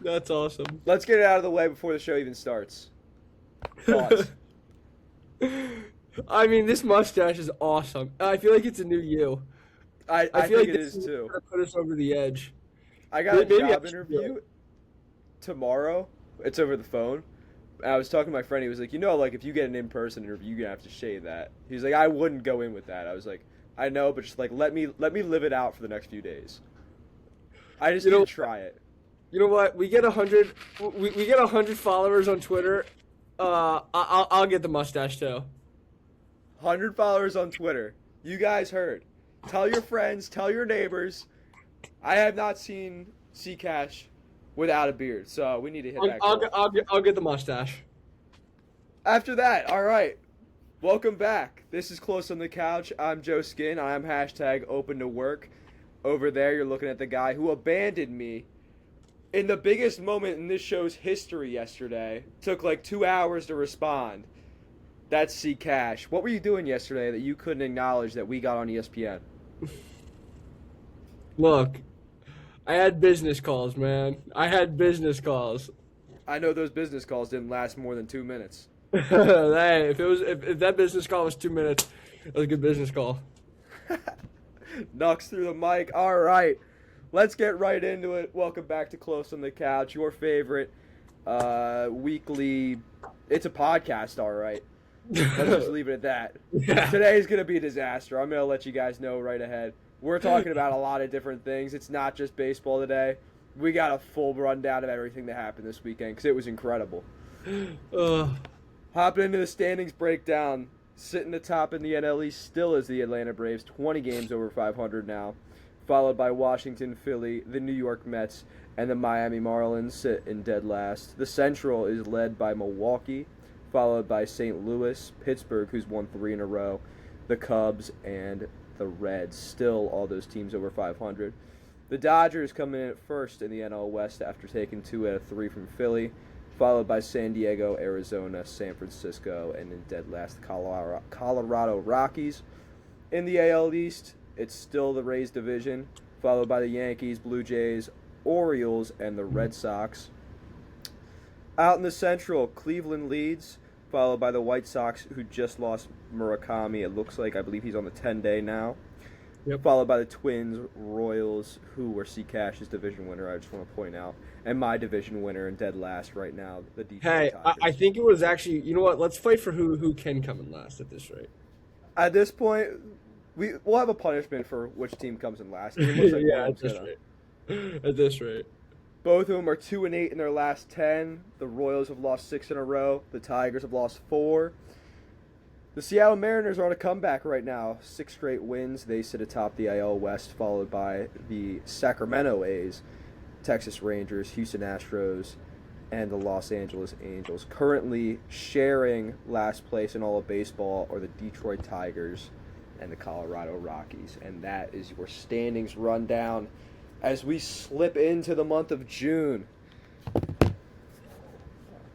That's awesome. Let's get it out of the way before the show even starts. Thoughts? I mean, this mustache is awesome. I feel like it's a new you. I, I I feel think like it this is is too. gonna put us over the edge. I got a Maybe I job should do it. interview tomorrow. It's over the phone. I was talking to my friend. He was like, like if you get an in-person interview, you're gonna have to shave that. He's like, I wouldn't go in with that. I was like, I know, but just like let me live it out for the next few days. I just You need to know, try it. you know what? We get 100. We get 100 followers on Twitter. I'll get the mustache too. 100 followers on Twitter. You guys heard. Tell your friends. Tell your neighbors. I have not seen Cash without a beard, so we need to hit I'll, that I'll, goal. get- I'll get the mustache. After that, all right. Welcome back. This is Close on the Couch. I'm Joe Skin. I'm hashtag open to work. Over there, you're looking at the guy who abandoned me in the biggest moment in this show's history yesterday. Took like 2 hours to respond. That's C Cash. What were you doing yesterday that you couldn't acknowledge that we got on ESPN? Look, I had business calls, man. I had business calls. I know those business calls didn't last more than 2 minutes. Hey, if that business call was 2 minutes, that was a good business call. Knocks through the mic. All right. Let's get right into it. Welcome back to Close on the Couch, your favorite weekly. It's a podcast, all right. Let's just leave it at that. Yeah. Today's going to be a disaster. I'm going to let you guys know right ahead. We're talking about a lot of different things. It's not just baseball today. We got a full rundown of everything that happened this weekend because it was incredible. Hopping into the standings breakdown. Sitting atop in the NL East still is the Atlanta Braves, 20 games over 500 now. Followed by Washington, Philly, the New York Mets, and the Miami Marlins sit in dead last. The Central is led by Milwaukee, followed by St. Louis, Pittsburgh, who's won 3 in a row, the Cubs, and the Reds. Still all those teams over 500. The Dodgers come in at first in the NL West after taking 2 out of 3 from Philly, followed by San Diego, Arizona, San Francisco, and in dead last, the Colorado Rockies. In the AL East, it's still the Rays division, followed by the Yankees, Blue Jays, Orioles, and the Red Sox. Out in the Central, Cleveland leads, followed by the White Sox, who just lost Murakami. It looks like, I believe he's on the 10-day now. Yep. Followed by the Twins, Royals, who were C Cash's division winner, I just want to point out. And my division winner in dead last right now, the Detroit Hey, Tigers. I think it was actually. You know what? Let's fight for who can come in last at this rate. At this point, we'll have a punishment for which team comes in last. It looks like Yeah, one at of this them's gonna- rate. At this rate. Both of them are 2-8 in their last 10. The Royals have lost 6 in a row. The Tigers have lost 4. The Seattle Mariners are on a comeback right now. 6 straight wins. They sit atop the AL West, followed by the Sacramento A's, Texas Rangers, Houston Astros, and the Los Angeles Angels. Currently sharing last place in all of baseball are the Detroit Tigers and the Colorado Rockies. And that is your standings rundown as we slip into the month of June.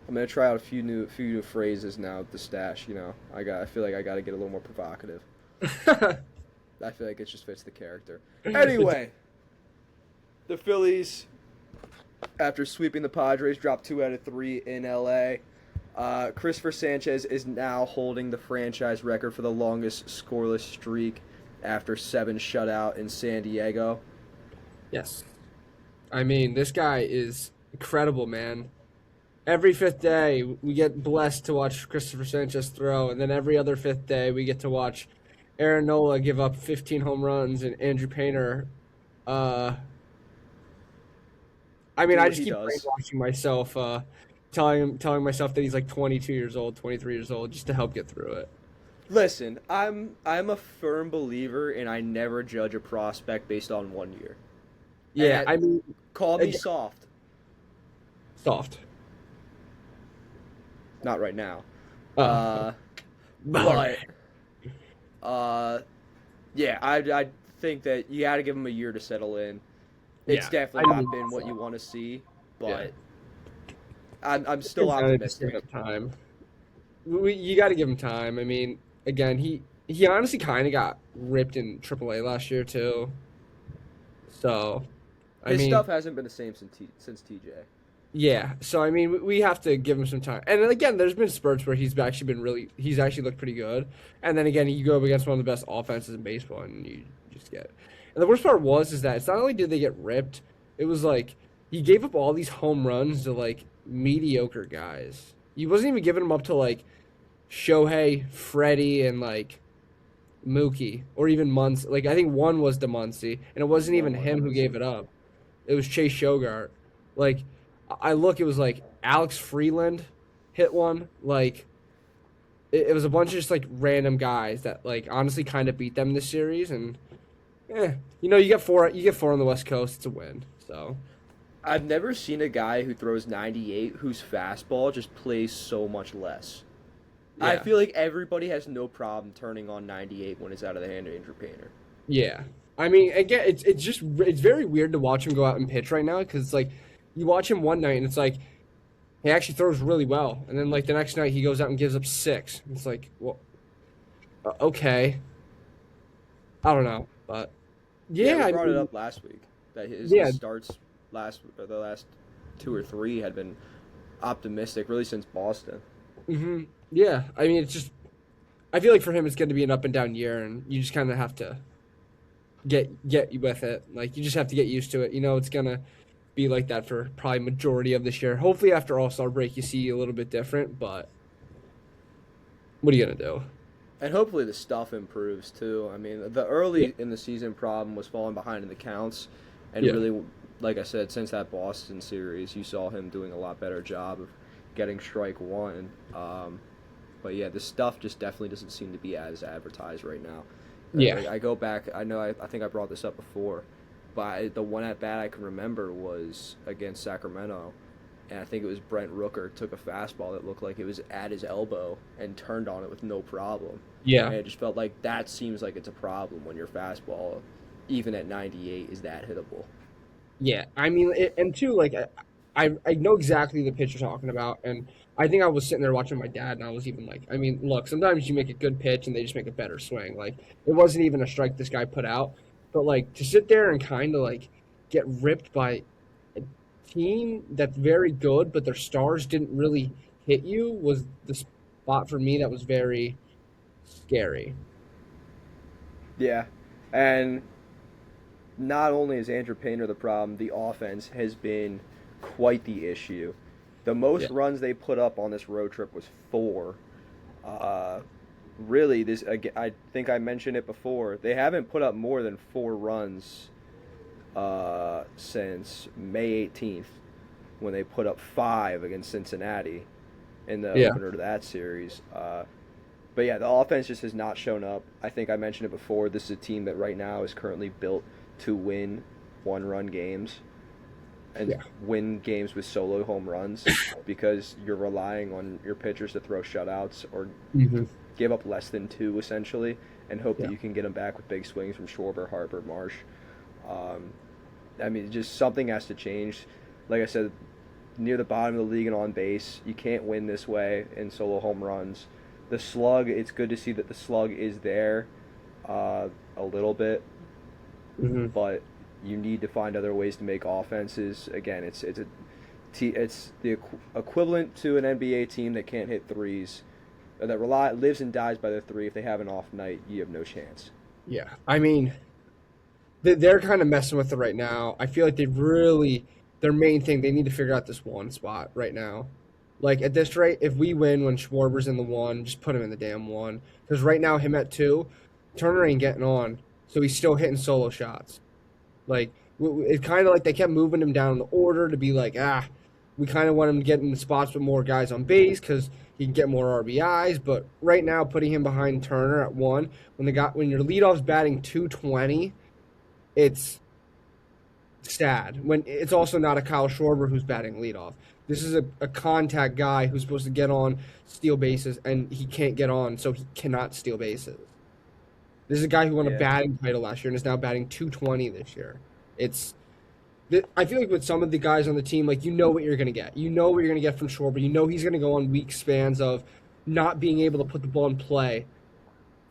I'm gonna try out a few new phrases now with the stash. I feel like I gotta get a little more provocative. I feel like it just fits the character. Anyway, the Phillies, after sweeping the Padres, dropped 2 out of 3 in LA. Christopher Sanchez is now holding the franchise record for the longest scoreless streak after 7 shutout in San Diego. Yes. I mean, this guy is incredible, man. Every 5th day, we get blessed to watch Christopher Sanchez throw, and then every other 5th day, we get to watch Aaron Nola give up 15 home runs and Andrew Painter. I mean, Do I what just he keep does. brainwashing myself, telling myself that he's like 22 years old, 23 years old, just to help get through it. Listen, I'm a firm believer, and I never judge a prospect based on 1 year. Yeah, And I mean, call me again- soft. soft. Not right now. Uh, But yeah, I think that you got to give him a year to settle in. It's Yeah, definitely I mean, not been what you want to see, but Yeah. I'm still Just give optimistic. him time. You got to give him time. I mean, again, he honestly kind of got ripped in AAA last year too. So, I His mean, stuff hasn't been the same since TJ. Yeah, so I mean, we have to give him some time. And then again, there's been spurts where he's actually looked pretty good. And then again, you go up against one of the best offenses in baseball, and you just get. And the worst part is that it's not only did they get ripped, it was like he gave up all these home runs to like mediocre guys. He wasn't even giving them up to like Shohei, Freddie, and like Mookie, or even Muncy. Like I think one was DeMuncy, and it wasn't One even was him who Muncy. gave it up. It was Chase Shogart. Like I look, it was like Alex Freeland hit one. Like it was a bunch of just like random guys that like honestly kind of beat them this series. And you get four on the West Coast. It's a win. So I've never seen a guy who throws 98 whose fastball just plays so much less. I yeah, feel like everybody has no problem turning on 98 when it's out of the hand of Andrew Painter. yeah. I mean, again, it's very weird to watch him go out and pitch right now because it's like you watch him one night and it's like he actually throws really well, and then like the next night he goes out and gives up six. It's like, well, okay, I don't know, but Yeah, yeah, we I brought it mean, up last week that his yeah, starts the last two or three had been optimistic, really since Boston. yeah. I mean, it's just I feel like for him it's going to be an up and down year, and you just kind of have to get with it. Like you just have to get used to it. It's gonna be like that for probably majority of this year. Hopefully after All Star break you see a little bit different, but what are you gonna do? And hopefully the stuff improves too. I mean, the Yeah, early in the season problem was falling behind in the counts, and yeah, really, like I said, since that Boston series, you saw him doing a lot better job of getting strike one. But yeah, the stuff just definitely doesn't seem to be as advertised right now. yeah, Like I go back, I know I think I brought this up before, but the one at bat I can remember was against Sacramento, and I think it was Brent Rooker took a fastball that looked like it was at his elbow and turned on it with no problem. yeah. And it just felt like that seems like it's a problem when your fastball, even at 98, is that hittable. Yeah, I mean, and two, like I know exactly the pitch you're talking about, and I think I was sitting there watching my dad, and I was even like, I mean, look, sometimes you make a good pitch and they just make a better swing. Like it wasn't even a strike this guy put out, but like to sit there and kind of like get ripped by a team that's very good, but their stars didn't really hit you was the spot for me that was very scary. Yeah, and not only is Andrew Painter the problem, the offense has been quite the issue. The Yeah, most runs they put up on this road trip was four. Uh, Really, I think I mentioned it before. They haven't put up more than four runs since May 18th, when they put up five against Cincinnati in the yeah, opener to that series. But yeah, the offense just has not shown up. I think I mentioned it before. This is a team that right now is currently built to win one-run games and yeah, win games with solo home runs, because you're relying on your pitchers to throw shutouts or hmm, give up less than two essentially, and hope that yeah, you can get them back with big swings from Schwarber, Harper, Marsh. Um, I mean, just something has to change. Like I said, near the bottom of the league and on base, you can't win this way in solo home runs. The slug, it's good to see that the slug is there a little bit, hmm, but you need to find other ways to make offenses. Again, it's the equivalent to an NBA team that can't hit threes, that lives and dies by the three. If they have an off night, you have no chance. yeah. I mean, they're kind of messing with it right now. I feel like their main thing, they need to figure out this one spot right now. Like at this rate, if we win when Schwarber's in the one, just put him in the damn one. Because right now, him at two, Turner ain't getting on, so he's still hitting solo shots. Like it's kind of like they kept moving him down the order to be like, we kind of want him to get in the spots with more guys on base because he can get more RBIs. But right now, putting him behind Turner at one, when your leadoff's batting 220, it's sad. When it's also not a Kyle Schwarber who's batting leadoff. This is a contact guy who's supposed to get on, steal bases, and he can't get on, so he cannot steal bases. This is a guy who won a Yeah, batting title last year and is now batting 220 this year. It's I feel like with some of the guys on the team, like you know what you're gonna get. You know what you're gonna get from Schwarber. You know he's gonna go on weak spans of not being able to put the ball in play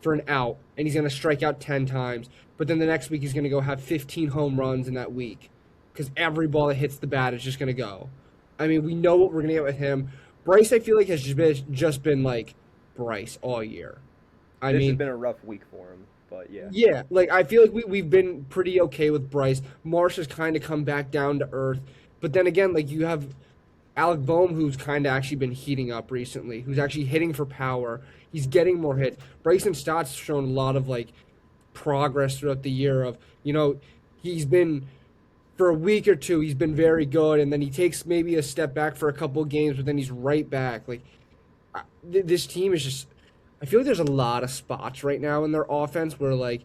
for an out, and he's gonna strike out 10 times. But then the next week he's gonna go have 15 home runs in that week because every ball that hits the bat is just gonna go. I mean, we know what we're gonna get with him. Bryce, I feel like has just been like Bryce all year. I This has mean, been a rough week for him, but yeah. yeah, like I feel like we've been pretty okay with Bryce. Marsh has kind of come back down to earth, but then again, like you have Alec Boehm, who's kind of actually been heating up recently, who's actually hitting for power. He's getting more hits. Bryson Stott's shown a lot of like progress throughout the year. Of he's been for a week or two, he's been very good, and then he takes maybe a step back for a couple of games, but then he's right back. Like this team is just. I feel like there's a lot of spots right now in their offense where like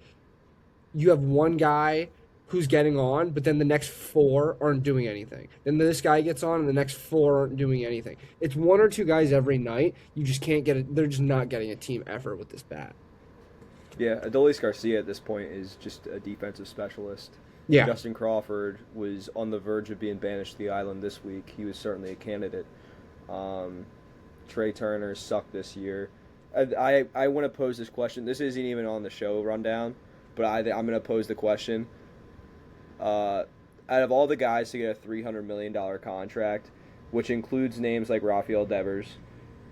you have one guy who's getting on, but then the next four aren't doing anything. Then this guy gets on, and the next four aren't doing anything. It's one or two guys every night. You just can't get it. They're just not getting a team effort with this bat. Yeah, Adolis Garcia at this point is just a defensive specialist. Yeah. Justin Crawford was on the verge of being banished to the island this week. He was certainly a candidate. Trey Turner sucked this year. I want to pose this question. This isn't even on the show rundown, but I'm going to pose the question. Out of all the guys to get a $300 million contract, which includes names like Rafael Devers,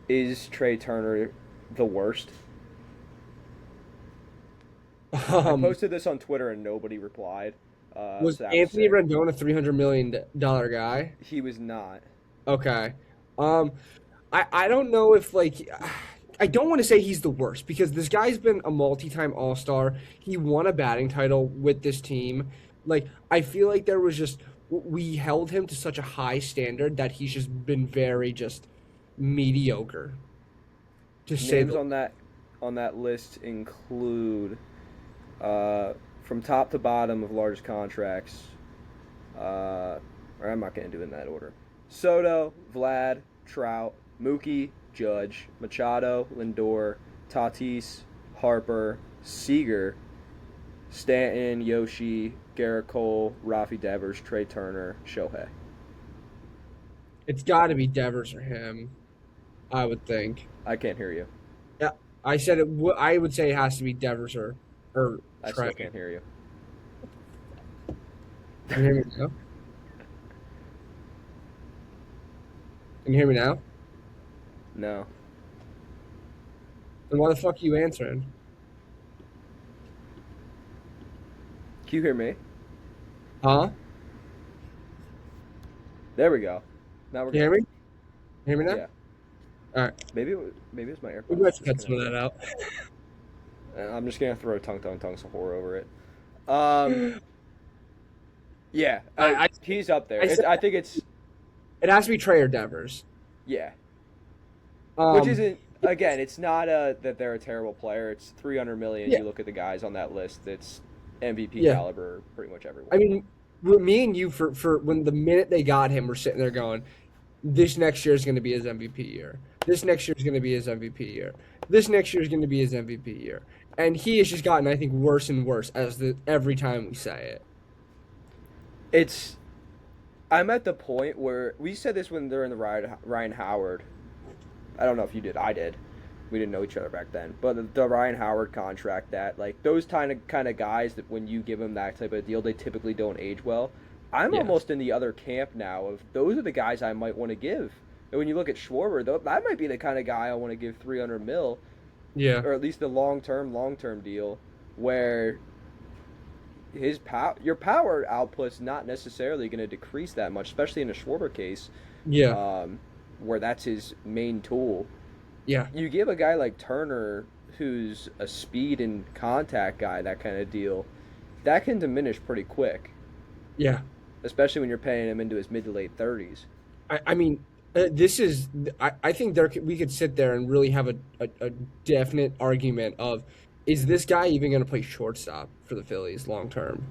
is Trey Turner the worst? I posted this on Twitter and nobody replied. Was so Anthony Rendon a $300 million guy? He was not. Okay. I don't know if like I don't want to say he's the worst because this guy's been a multi-time All-Star. He won a batting title with this team. Like I feel like there was just we held him to such a high standard that he's just been very just mediocre. To say Names on that list include from top to bottom of largest contracts. Or I'm not going to do it in that order. Soto, Vlad, Trout, Mookie, Judge, Machado, Lindor, Tatis, Harper, Seager, Stanton, Yoshi, Garrett Cole, Rafi Devers, Trey Turner, Shohei. It's got to be Devers or him, I would think. I can't hear you. Yeah, I said it. I would say it has to be Devers or I Trey. still can't hear you. Can you hear me now? Can you hear me now? No. Then why the fuck are you answering? Can you hear me? Huh? There we go. Now we're Can you hear me? Hear me now? Yeah. All right. Maybe it's my AirPods. We might cut some of that out. I'm just gonna throw tongue horror over it. Yeah, he's up there. I think it's It has to be Trey or Devers. yeah. Um, Which isn't again. It's not that they're a terrible player. It's $300 million. Yeah. You look at the guys on that list. It's MVP Yeah. caliber. Pretty much everyone. I mean, me and you for when the minute they got him, we're sitting there going, "This next year is going to be his MVP year. This next year is going to be his MVP year. This next year is going to be his MVP year." And he has just gotten, I think, worse and worse every time we say it. I'm at the point where we said this when they're in the Ryan Howard. I don't know if you did. I did. We didn't know each other back then. But the Ryan Howard contract, that like those kind of guys that when you give them that type of deal, they typically don't age well. I'm Yeah. almost in the other camp now of those are the guys I might want to give. And when you look at Schwarber, though, that might be the kind of guy I want to give $300 million, Yeah. or at least the long term deal, where your power output's not necessarily going to decrease that much, especially in a Schwarber case. Yeah. Where that's his main tool. Yeah. You give a guy like Turner, who's a speed and contact guy, that kind of deal, that can diminish pretty quick. Yeah. Especially when you're paying him into his mid to late 30s. I mean, this is. I think we could sit there and really have a definite argument of, is this guy even going to play shortstop for the Phillies long term?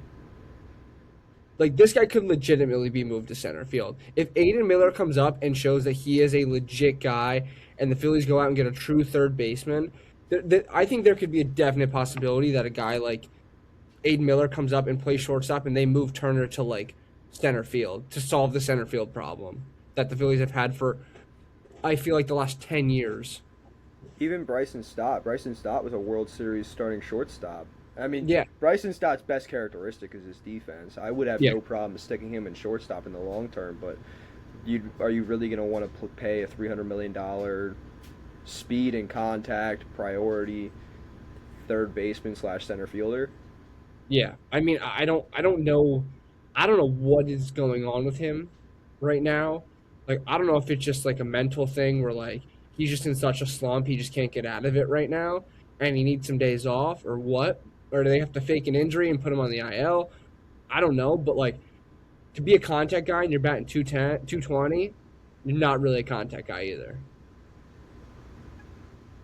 Like, this guy could legitimately be moved to center field. If Aiden Miller comes up and shows that he is a legit guy and the Phillies go out and get a true third baseman, I think there could be a definite possibility that a guy like Aiden Miller comes up and plays shortstop and they move Turner to, like, center field to solve the center field problem that the Phillies have had for, I feel like, the last 10 years. Even Bryson Stott. Bryson Stott was a World Series starting shortstop. I mean, Yeah. Bryson Stott's best characteristic is his defense. I would have Yeah. no problem sticking him in shortstop in the long term, but are you really going to want to pay a $300 million speed and contact priority third baseman slash center fielder? Yeah, I mean, I don't know what is going on with him right now. Like, I don't know if it's just like a mental thing where like he's just in such a slump, he just can't get out of it right now, and he needs some days off, or what? Or do they have to fake an injury and put him on the IL? I don't know, but like to be a contact guy and you're batting 210, 220, you're not really a contact guy either.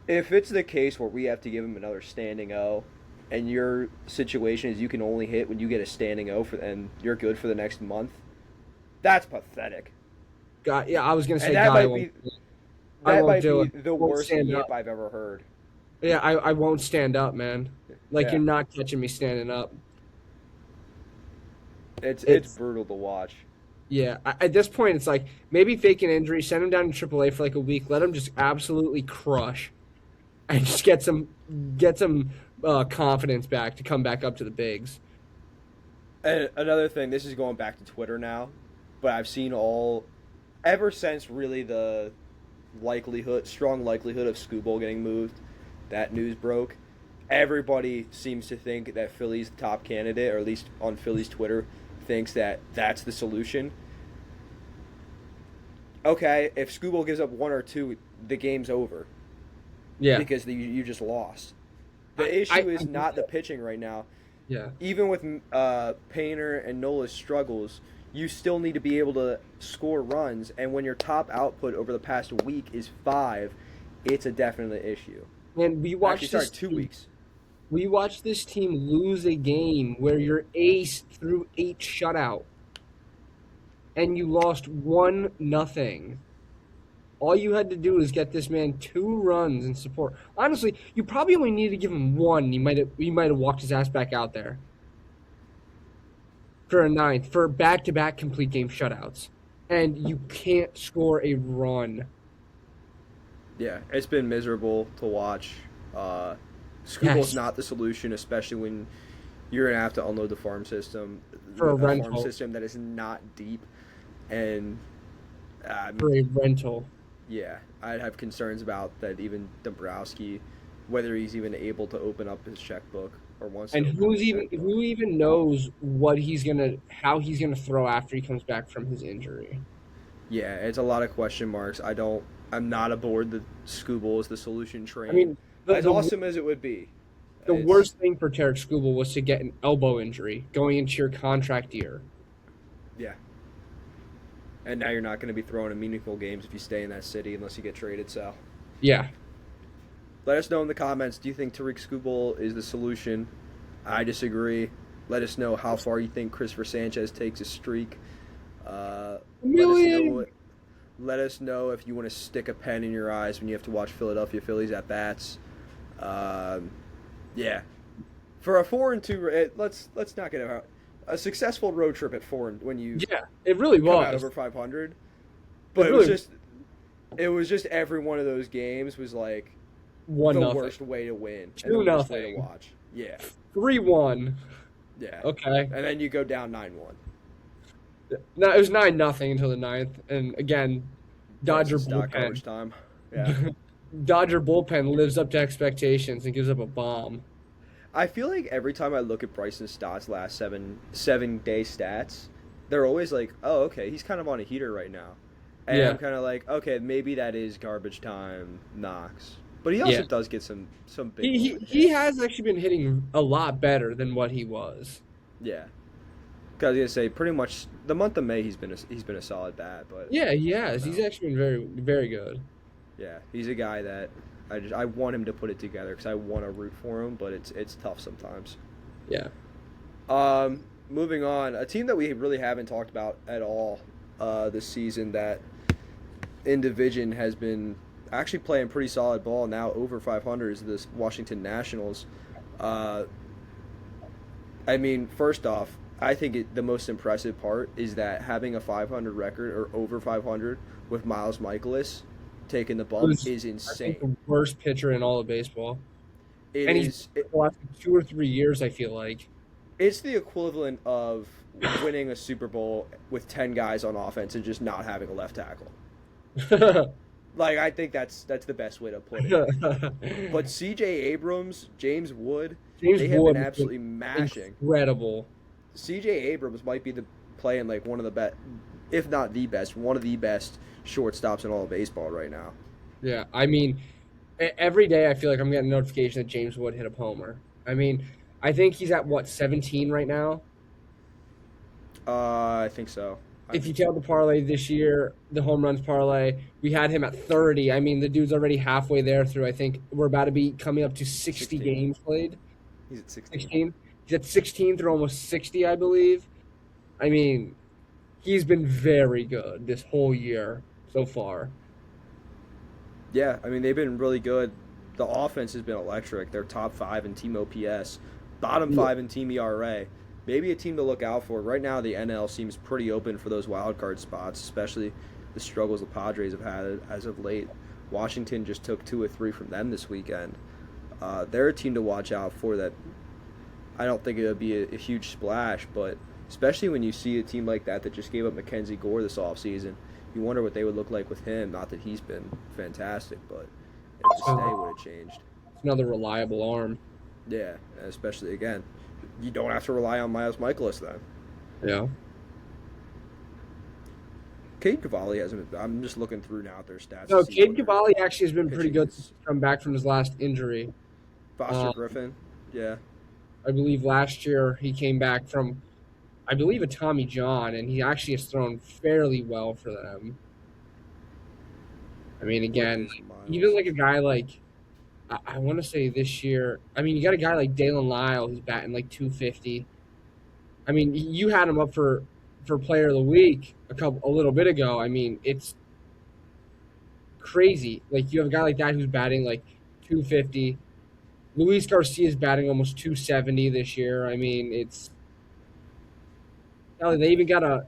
If it's the case where we have to give him another standing O, and your situation is you can only hit when you get a standing O and you're good for the next month, that's pathetic. Guy, yeah, I was gonna And say guy won't. I that won't might do be it. the Won't worst stand yip up. I've ever heard. Yeah, I won't stand up, man. Like Yeah, you're not catching me standing up. it's It's brutal to watch. Yeah. At this point, it's like maybe fake an injury, send him down to AAA for like a week, let him just absolutely crush, and just get some confidence back to come back up to the bigs. And another thing, this is going back to Twitter now, but I've seen all ever since really the strong likelihood of Scooble getting moved, that news broke. Everybody seems to think that Philly's the top candidate, or at least on Philly's Twitter, thinks that that's the solution. Okay, if Scooble gives up one or two, the game's over Yeah. because you just lost. The I issue is not the pitching right now. Yeah. Even with Painter and Nola's struggles, you still need to be able to score runs. And when your top output over the past week is 5, it's a definite issue. And Actually, sorry, 2 weeks. we watched this team lose a game where your ace threw 8 shutout and you lost 1-0. All you had to do was get this man 2 runs and support. Honestly, you probably only needed to give him 1. You might have walked his ass back out there for a ninth for back-to-back complete game shutouts, and you can't score a run. Yeah, it's been miserable to watch. Scooble's Yes, not the solution, especially when you're going to have to unload the farm system. for a A farm rental. system that is not deep. And For a rental. yeah, I'd have concerns about that. Even Dombrowski, whether he's even able to open up his checkbook or wants to And open up his checkbook. who even knows how he's gonna throw after he comes back from his injury? Yeah, it's a lot of question marks. I'm not aboard the Scooble is the solution I train. mean, As awesome as it would be, the it's worst thing for Tarek Skubal was to get an elbow injury going into your contract year. yeah. And now you're not going to be throwing in meaningful games if you stay in that city unless you get traded. So Yeah, let us know in the comments. Do you think Tariq Skubal is the solution? I disagree. Let us know how far you think Christopher Sanchez takes a streak. Uh, a let us know million. let us know if you want to stick a pen in your eyes when you have to watch Philadelphia Phillies at bats. Yeah, for a 4-2, let's not get a successful road trip at 4 when you Yeah, it really come out was. over 500. It But really it was just every one of those games was like one the nothing, worst way to win and the 2 worst way to nothing, watch. Yeah, 3-1. yeah. Okay, And then you go down 9-1. no, it was 9-0 until the ninth, and again, Dodger Bryson Stott bullpen. garbage time. Yeah. Dodger bullpen lives up to expectations and gives up a bomb. I feel like every time I look at Bryson Stott's last 7 day stats, they're always like, oh, okay, he's kind of on a heater right now. And Yeah, I'm kind of like, okay, maybe that is garbage time knocks. But he also yeah. does get some big moment He hits. has actually been hitting a lot better than what he was. Yeah. Cause I was gonna say pretty much the month of May he's been a solid bat, but Yeah, he has. no. He's actually been very, very good. Yeah, he's a guy that I want him to put it together because I want to root for him, but it's tough sometimes. Yeah. Moving on, a team that we really haven't talked about at all this season that in division has been actually playing pretty solid ball now over 500 is this Washington Nationals. Uh, I mean, first off, I think the most impressive part is that having a 500 record or over 500 with Miles Michaelis taking the bump Who's, is I think, insane. the worst pitcher in all of baseball. It And is. the last 2 or 3 years, I feel like. It's the equivalent of winning a Super Bowl with 10 guys on offense and just not having a left tackle. Like I think that's the best way to put it. But C.J. Abrams, James Wood, James they have been Wood has been absolutely mashing. incredible. C.J. Abrams might be the playing like one of the best, if not the best, one of the best shortstops in all of baseball right now. Yeah, I mean, every day I feel like I'm getting a notification that James Wood hit a homer. I mean, I think he's at what 17 right now. I think so. I If you think so. count the parlay this year, the home runs parlay, we had him at 30. I mean, the dude's already halfway there through. I think we're about to be coming up to 60 16. games played. He's at 16. 16. He's at 16 through almost 60, I believe. I mean, he's been very good this whole year so far. Yeah, I mean they've been really good. The offense has been electric. They're top five in team OPS, bottom Yeah. five in team ERA. Maybe a team to look out for. Right now, the NL seems pretty open for those wild card spots, especially the struggles the Padres have had as of late. Washington just took 2 or 3 from them this weekend. They're a team to watch out for. That I don't think it would be a huge splash, but especially when you see a team like that just gave up Mackenzie Gore this offseason, you wonder what they would look like with him. Not that he's been fantastic, but if the stay would have changed. It's another reliable arm. Yeah, especially again, you don't have to rely on Miles Michaelis then. Yeah. Cade Cavalli hasn't been. I'm just looking through now at their stats to No, see Cade what their Cavalli actually has been pretty pitching good is. since he's come back from his last injury. Foster Um, Griffin, yeah. I believe last year he came back from, I believe, a Tommy John, and he actually has thrown fairly well for them. I mean, again, Lucas even Miles. like a guy like, I want to say this year, I mean, you got a guy like Dalen Lyle who's batting like 250. I mean, you had him up for Player of the Week a little bit ago. I mean, it's crazy. Like you have a guy like that who's batting like 250. Luis Garcia's batting almost 270 this year. I mean, it's hell, they even got a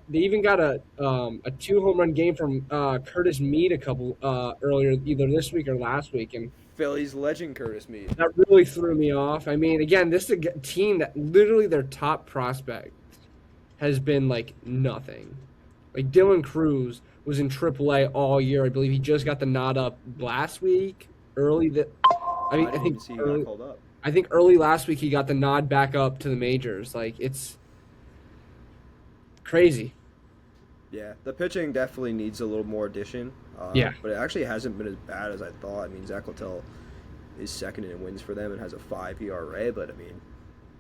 2 home run game from Curtis Mead a couple earlier either this week or last week, and Phillies legend Curtis Mead. that really threw me off. I mean, again, this is a team that literally their top prospect has been like nothing. Like Dylan Cruz was in AAA all year. I believe he just got the nod up last week. Early that I mean, I didn't even see he got called up. I think early last week he got the nod back up to the majors. Like it's crazy. Yeah, the pitching definitely needs a little more addition. Yeah. But it actually hasn't been as bad as I thought. I mean, Zach Littell is second in wins for them and has a 5 ERA, but I mean,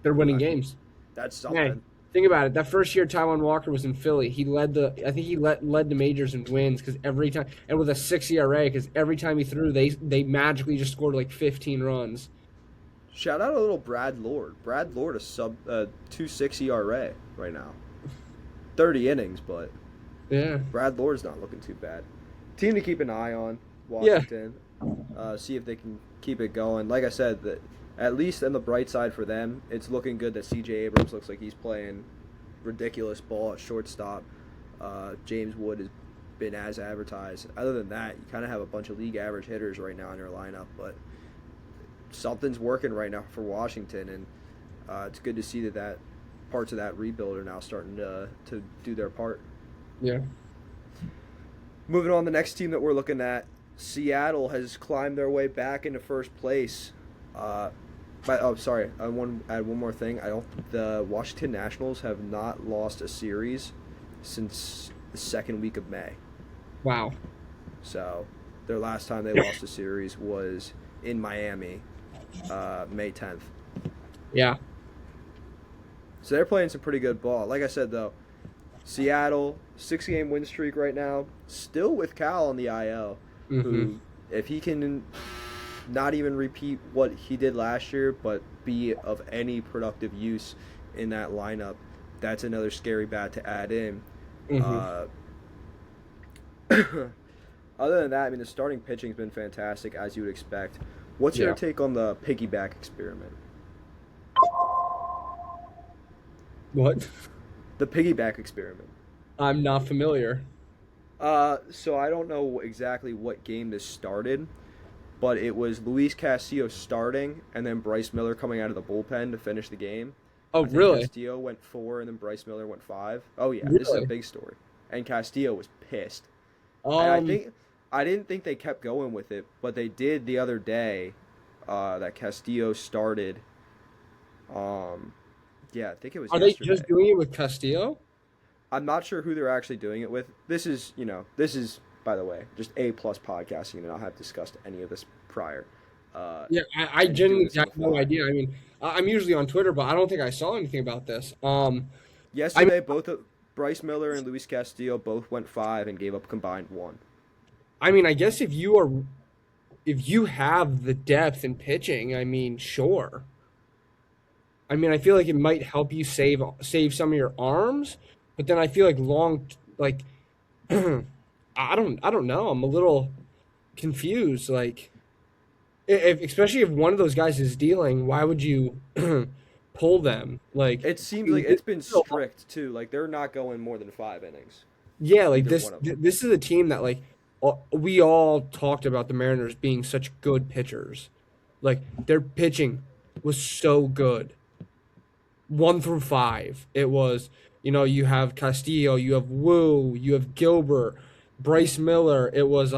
They're winning I- games. that's Hey, something. think about it. That first year Taiwan Walker was in Philly, I think he led the majors in wins because every time, and with a 6 ERA, because every time he threw, they magically just scored like 15 runs. Shout out a little Brad Lord. Brad Lord a sub 2.6 ERA right now. 30 innings, but Yeah. Brad Lord's not looking too bad. Team to keep an eye on, Yeah. Washington. See if they can keep it going. Like I said, that at least on the bright side for them, it's looking good that C.J. Abrams looks like he's playing ridiculous ball at shortstop. James Wood has been as advertised. Other than that, you kind of have a bunch of league average hitters right now in your lineup, but something's working right now for Washington, and it's good to see that parts of that rebuild are now starting to do their part. Yeah. Moving on, the next team that we're looking at, Seattle has climbed their way back into first place. Sorry, I want to add one more thing. The Washington Nationals have not lost a series since the second week of May. Wow. So their last time they lost a series was in Miami, May 10th. Yeah. So they're playing some pretty good ball. Like I said, though, Seattle, 6-game win streak right now, still with Cal on the IL, who, if he can not even repeat what he did last year, but be of any productive use in that lineup, that's another scary bat to add in. Other than that, I mean, the starting pitching's been fantastic, as you would expect. What's your Yeah. take on the piggyback experiment? What? The piggyback experiment. I'm not familiar. So I don't know exactly what game this started, but it was Luis Castillo starting and then Bryce Miller coming out of the bullpen to finish the game. Oh, I think really? Castillo went 4 and then Bryce Miller went 5. Oh yeah, this is a Really? big story. And Castillo was pissed. And Um, I didn't think they kept going with it, but they did the other day. That Castillo started. Um, yeah, I think it was are they just yesterday. doing it with Castillo? I'm not sure who they're actually doing it with. This is by the way just A plus podcasting, and I'll have discussed any of this prior, Yeah, I and just doing genuinely this on have the no fly. idea. I mean, I'm usually on Twitter, but I don't think I saw anything about this. I mean, Yesterday, Bryce Miller and Luis Castillo both went 5 and gave up combined 1. I guess if you have the depth in pitching, I mean, sure. I mean, I feel like it might help you save some of your arms, but then I feel like like I don't know. I'm a little confused. Like, if especially if one of those guys is dealing, why would you pull them? Like, It seems I like mean, it's been strict too. Like they're not going more than 5 innings, yeah, like either one of them. this is a team that like we all talked about the Mariners being such good pitchers. Like their pitching was so good. 1 through 5. It was, you have Castillo, you have Wu, you have Gilbert, Bryce Miller. It was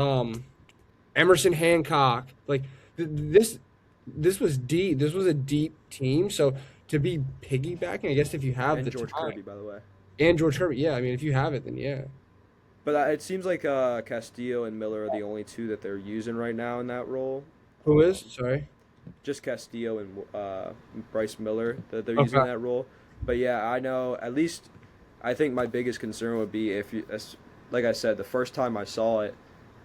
Emerson Hancock. Like this was deep. This was a deep team. So to be piggybacking, I guess if you have And the George time Kirby, by the way. and George Herbert, yeah. I mean, if you have it, then yeah. But it seems like Castillo and Miller are the only two that they're using right now in that role. Who is? Sorry. Just Castillo and Bryce Miller that they're using Okay. in that role. But yeah, I know at least I think my biggest concern would be like I said, the first time I saw it,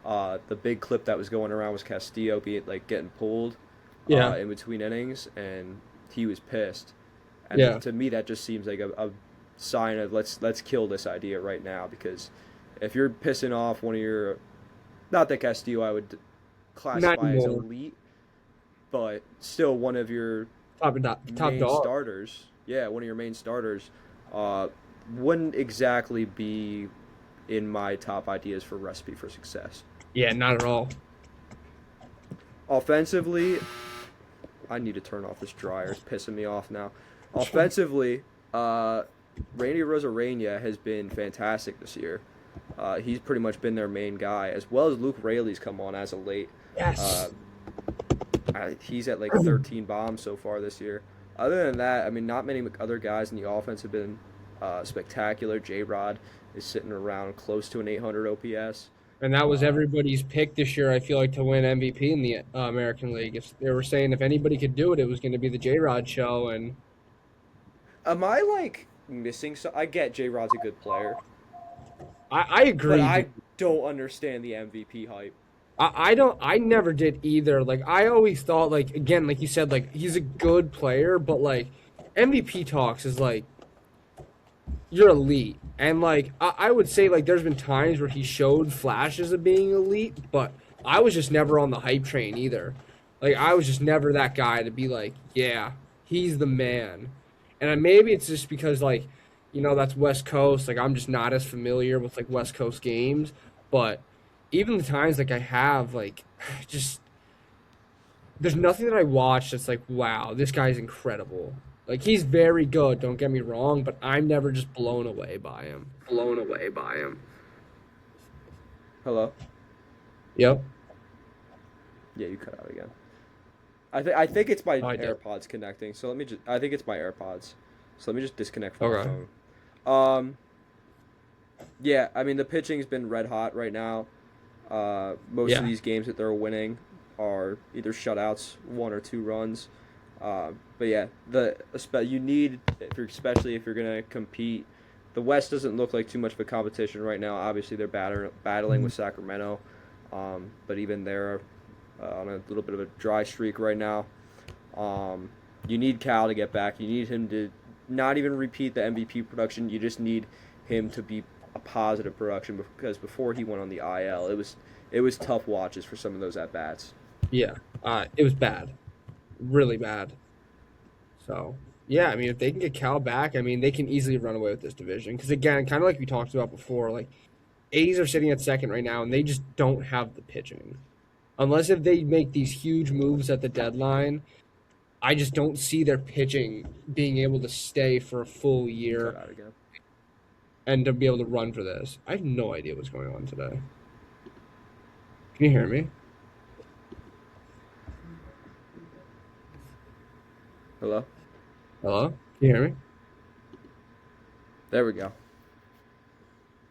the big clip that was going around was Castillo being like getting pulled Yeah. in between innings, and he was pissed. And Yeah. to me, that just seems like a sign of let's kill this idea right now, because if you're pissing off one of your, not that Castillo I would Not classify as anymore. elite, but still one of your Top main dog. starters, yeah, one of your main starters, uh, wouldn't exactly be in my top ideas for recipe for success. Yeah, not at all. Offensively, I need to turn off this dryer. It's pissing me off now. Offensively, Randy Rosarena has been fantastic this year. He's pretty much been their main guy, as well as Luke Raley's come on as of late. Uh, Yes. he's at like 13 bombs so far this year. Other than that, I mean, not many other guys in the offense have been spectacular. J Rod is sitting around close to an 800 OPS. And that was Uh, everybody's pick this year, I feel like, to win MVP in the American League. If they were saying if anybody could do it, it was going to be the J Rod show. And am I like missing? So I get J Rod's a good player, I but agree. I don't understand the MVP hype. I don't, I never did either. Like, I always thought, like, again, like you said, like, he's a good player, but, like, MVP talks is like, you're elite. And, like, I would say, like, there's been times where he showed flashes of being elite, but I was just never on the hype train either. Like, I was just never that guy to be like, yeah, he's the man. And maybe it's just because, like, that's West Coast. Like, I'm just not as familiar with, like, West Coast games. But even the times, like, I have, like, just, there's nothing that I watch that's like, wow, this guy's incredible. Like, he's very good, don't get me wrong, but I'm never just blown away by him. Blown away by him. Hello? Yep. Yeah, you cut out again. I think it's my Oh, I did. AirPods connecting. So let me just I think it's my AirPods. So let me just disconnect from my Okay. phone. Um yeah, I mean the pitching's been red hot right now. Most of Yeah. these games that they're winning are either shutouts, 1 or 2 runs. But yeah, you need especially if you're gonna compete. The West doesn't look like too much of a competition right now. Obviously, they're battling Mhm. with Sacramento, but even they're on a little bit of a dry streak right now. Um, you need Cal to get back. You need him to not even repeat the MVP production. You just need him to be a positive production, because before he went on the IL, it was tough watches for some of those at bats. Yeah. It was bad. Really bad. So, yeah, I mean, if they can get Cal back, I mean, they can easily run away with this division. Because, again, kind of like we talked about before, like, A's are sitting at second right now, and they just don't have the pitching. Unless if they make these huge moves at the deadline, I just don't see their pitching being able to stay for a full Cut year out again. and to be able to run for this. I have no idea what's going on today. Can you hear me? Hello? Hello? Can you hear me? There we go.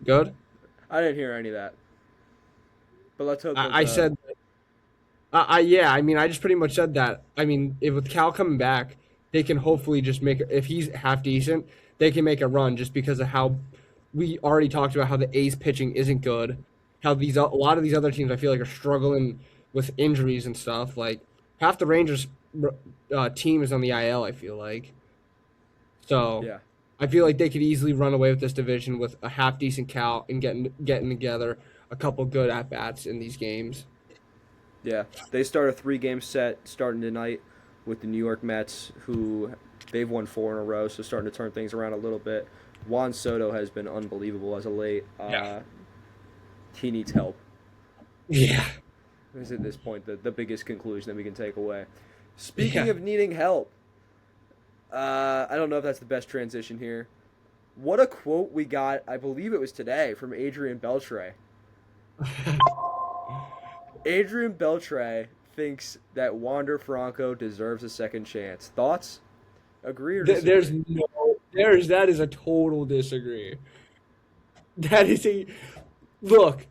Good? I didn't hear any of that. But let's hope that I said, yeah, I mean, I just pretty much said that. I mean, if with Cal coming back, they can hopefully just make, if he's half decent, they can make a run just because of how we already talked about how the A's pitching isn't good. How these, a lot of these other teams I feel like are struggling with injuries and stuff. Like half the Rangers team is on the IL, I feel like. So yeah. I feel like they could easily run away with this division with a half decent Cal and getting together a couple good at bats in these games. Yeah. They start a 3-game set starting tonight with the New York Mets, who they've won 4 in a row, so starting to turn things around a little bit. Juan Soto has been unbelievable as of late. Yeah. He needs help. Yeah. Is at this point the biggest conclusion that we can take away. Speaking Yeah. of needing help, I don't know if that's the best transition here. What a quote we got, I believe it was today, from Adrian Beltre. Adrian Beltre thinks that Wander Franco deserves a second chance. Thoughts? Agree or disagree? That is a total disagree. That is a look.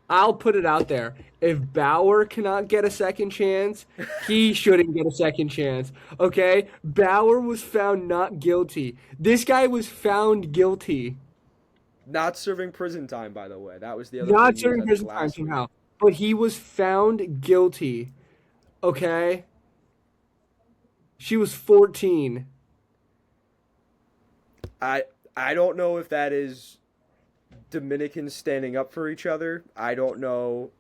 I'll put it out there. If Bauer cannot get a second chance, he shouldn't get a second chance. Okay? Bauer was found not guilty. This guy was found guilty. Not serving prison time, by the way. That was the other Not thing news, serving I think, prison time last week. somehow. But he was found guilty. Okay? She was 14. I don't know if that is Dominicans standing up for each other. I don't know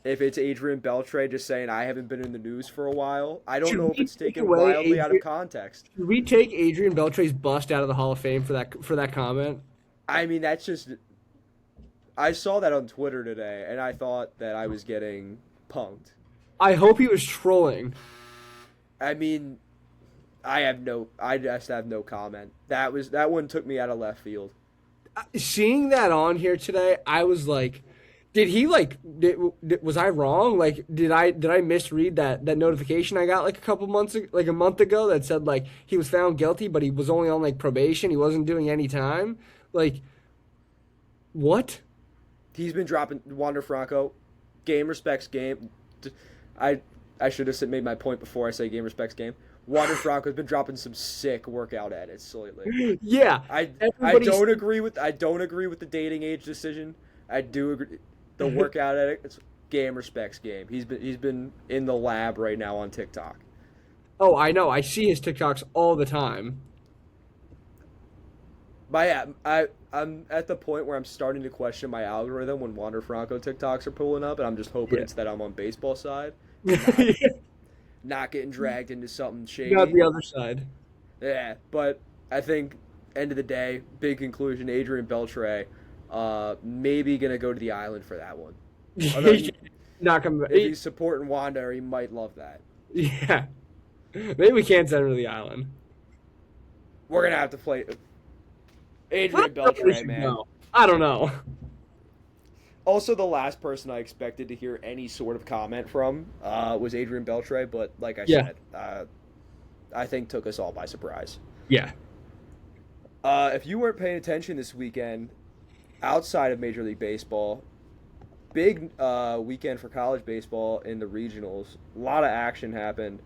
if it's Adrian Beltre just saying I haven't been in the news for a while. I don't Should know if we it's take taken away wildly out of Adrian- context. Should we take Adrian Beltre's bust out of the Hall of Fame for that comment? I mean, that's just. I saw that on Twitter today, and I thought that I was getting punked. I hope he was trolling. I mean, I just have no comment. That one took me out of left field. Seeing that on here today, I was like, did he like? Was I wrong? Like, did I misread that notification I got like a month ago that said like he was found guilty, but he was only on like probation. He wasn't doing any time. Like, what? He's been dropping Wander Franco. Game respects game. I should have made my point before I say game respects game. Wander Franco's been dropping some sick workout edits lately. Yeah, I everybody's- don't agree with the dating age decision. I do agree the workout edit. It's game respects game. He's been in the lab right now on TikTok. Oh, I know. I see his TikToks all the time. But yeah, I'm at the point where I'm starting to question my algorithm when Wander Franco TikToks are pulling up, and I'm just hoping it's that I'm on baseball side, not getting dragged into something shady. Not the other side. Yeah, but I think end of the day, big conclusion, Adrian Beltre, maybe gonna go to the island for that one. Although Not coming back. if he's supporting Wanda, he might love that. Yeah. Maybe we can't send him to the island. We're gonna have to play Adrian Beltre, man. No. I don't know. Also, the last person I expected to hear any sort of comment from was Adrian Beltre, but like I said, I think took us all by surprise. Yeah. If you weren't paying attention this weekend, outside of Major League Baseball, big weekend for college baseball in the regionals. A lot of action happened.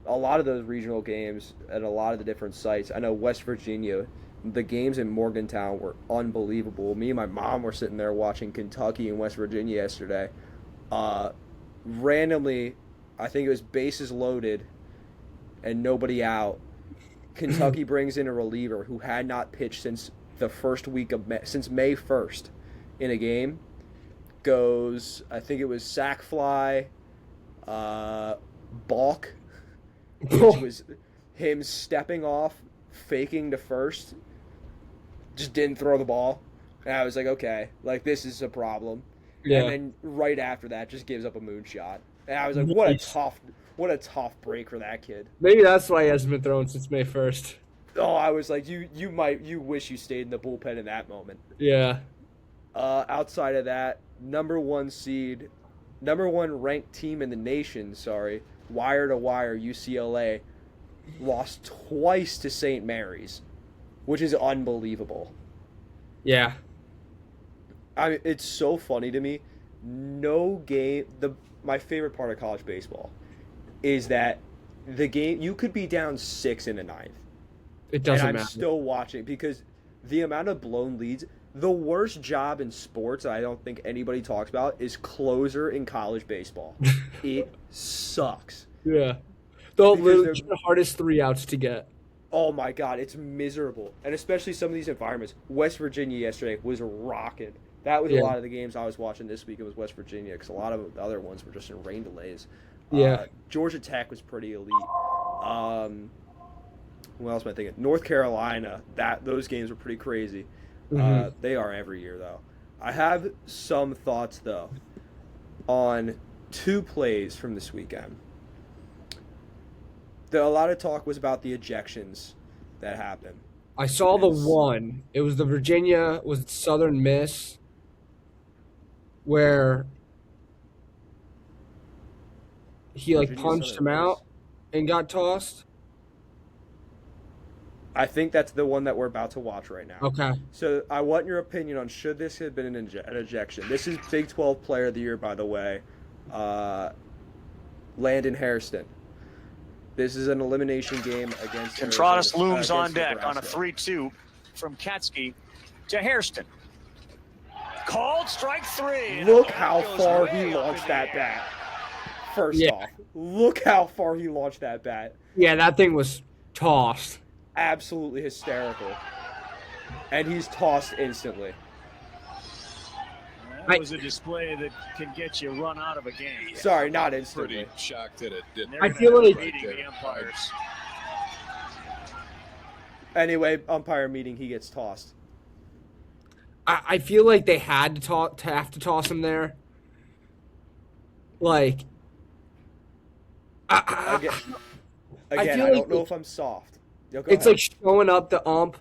A lot of those regional games at a lot of the different sites. I know West Virginia, the games in Morgantown were unbelievable. Me and my mom were sitting there watching Kentucky and West Virginia yesterday. Randomly, I think it was bases loaded and nobody out. Kentucky brings in a reliever who had not pitched since the first week of since May 1st in a game. Goes, I think it was sac fly, balk, which was him stepping off, faking to first, just didn't throw the ball. And I was like, okay, like this is a problem. Yeah. And then right after that, just gives up a moonshot. And I was like, what a What a tough break for that kid. Maybe that's why he hasn't been thrown since May 1st. Oh, I was like, you wish you stayed in the bullpen in that moment. Yeah. Outside of that, number one ranked team in the nation, wire to wire, UCLA, lost twice to St. Mary's, which is unbelievable. Yeah. I mean, it's so funny to me. No game. My favorite part of college baseball is that the game, you could be down 6 in the ninth. It doesn't and I'm matter. still watching because the amount of blown leads. The worst job in sports I don't think anybody talks about is closer in college baseball. It sucks. Yeah. The hardest 3 outs to get. Oh my God, it's miserable. And especially some of these environments. West Virginia yesterday was rocking. That was a lot of the games I was watching this week. It was West Virginia because a lot of the other ones were just in rain delays. Yeah. Georgia Tech was pretty elite. What else am I thinking? North Carolina. Those games were pretty crazy. Mm-hmm. They are every year, though. I have some thoughts, though, on 2 plays from this weekend. A lot of talk was about the ejections that happened. I saw the one. It was the Virginia, was it Southern Miss, where he punched him out and got tossed. I think that's the one that we're about to watch right now. Okay. So I want your opinion on should this have been an ejection. This is Big 12 Player of the Year, by the way, Landon Hairston. This is an elimination game against Contreras looms on deck Nebraska. On a 3-2 from Katsky to Hairston. Called strike 3. Look how far he launched that bat. First off, look how far he launched that bat. Yeah, that thing was tossed. Absolutely hysterical. And he's tossed instantly. That was a display that can get you run out of a game. Sorry, not instantly. Pretty shocked that it didn't. I feel like the umpires. Anyway, umpire meeting, he gets tossed. I feel like they had to have to toss him there. Like, Again, I don't know if I'm soft. It's like showing up the ump,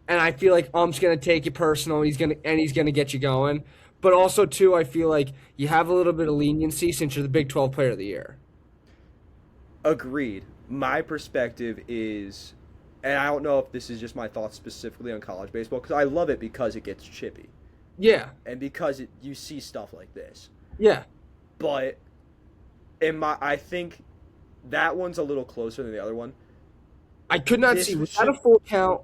and I feel like ump's gonna take it personal. He's gonna get you going. But also too, I feel like you have a little bit of leniency since you're the Big 12 Player of the Year. Agreed. My perspective is, and I don't know if this is just my thoughts specifically on college baseball, because I love it because it gets chippy. Yeah. And because you see stuff like this. Yeah. But I think that one's a little closer than the other one. I could not see. Was that a full count?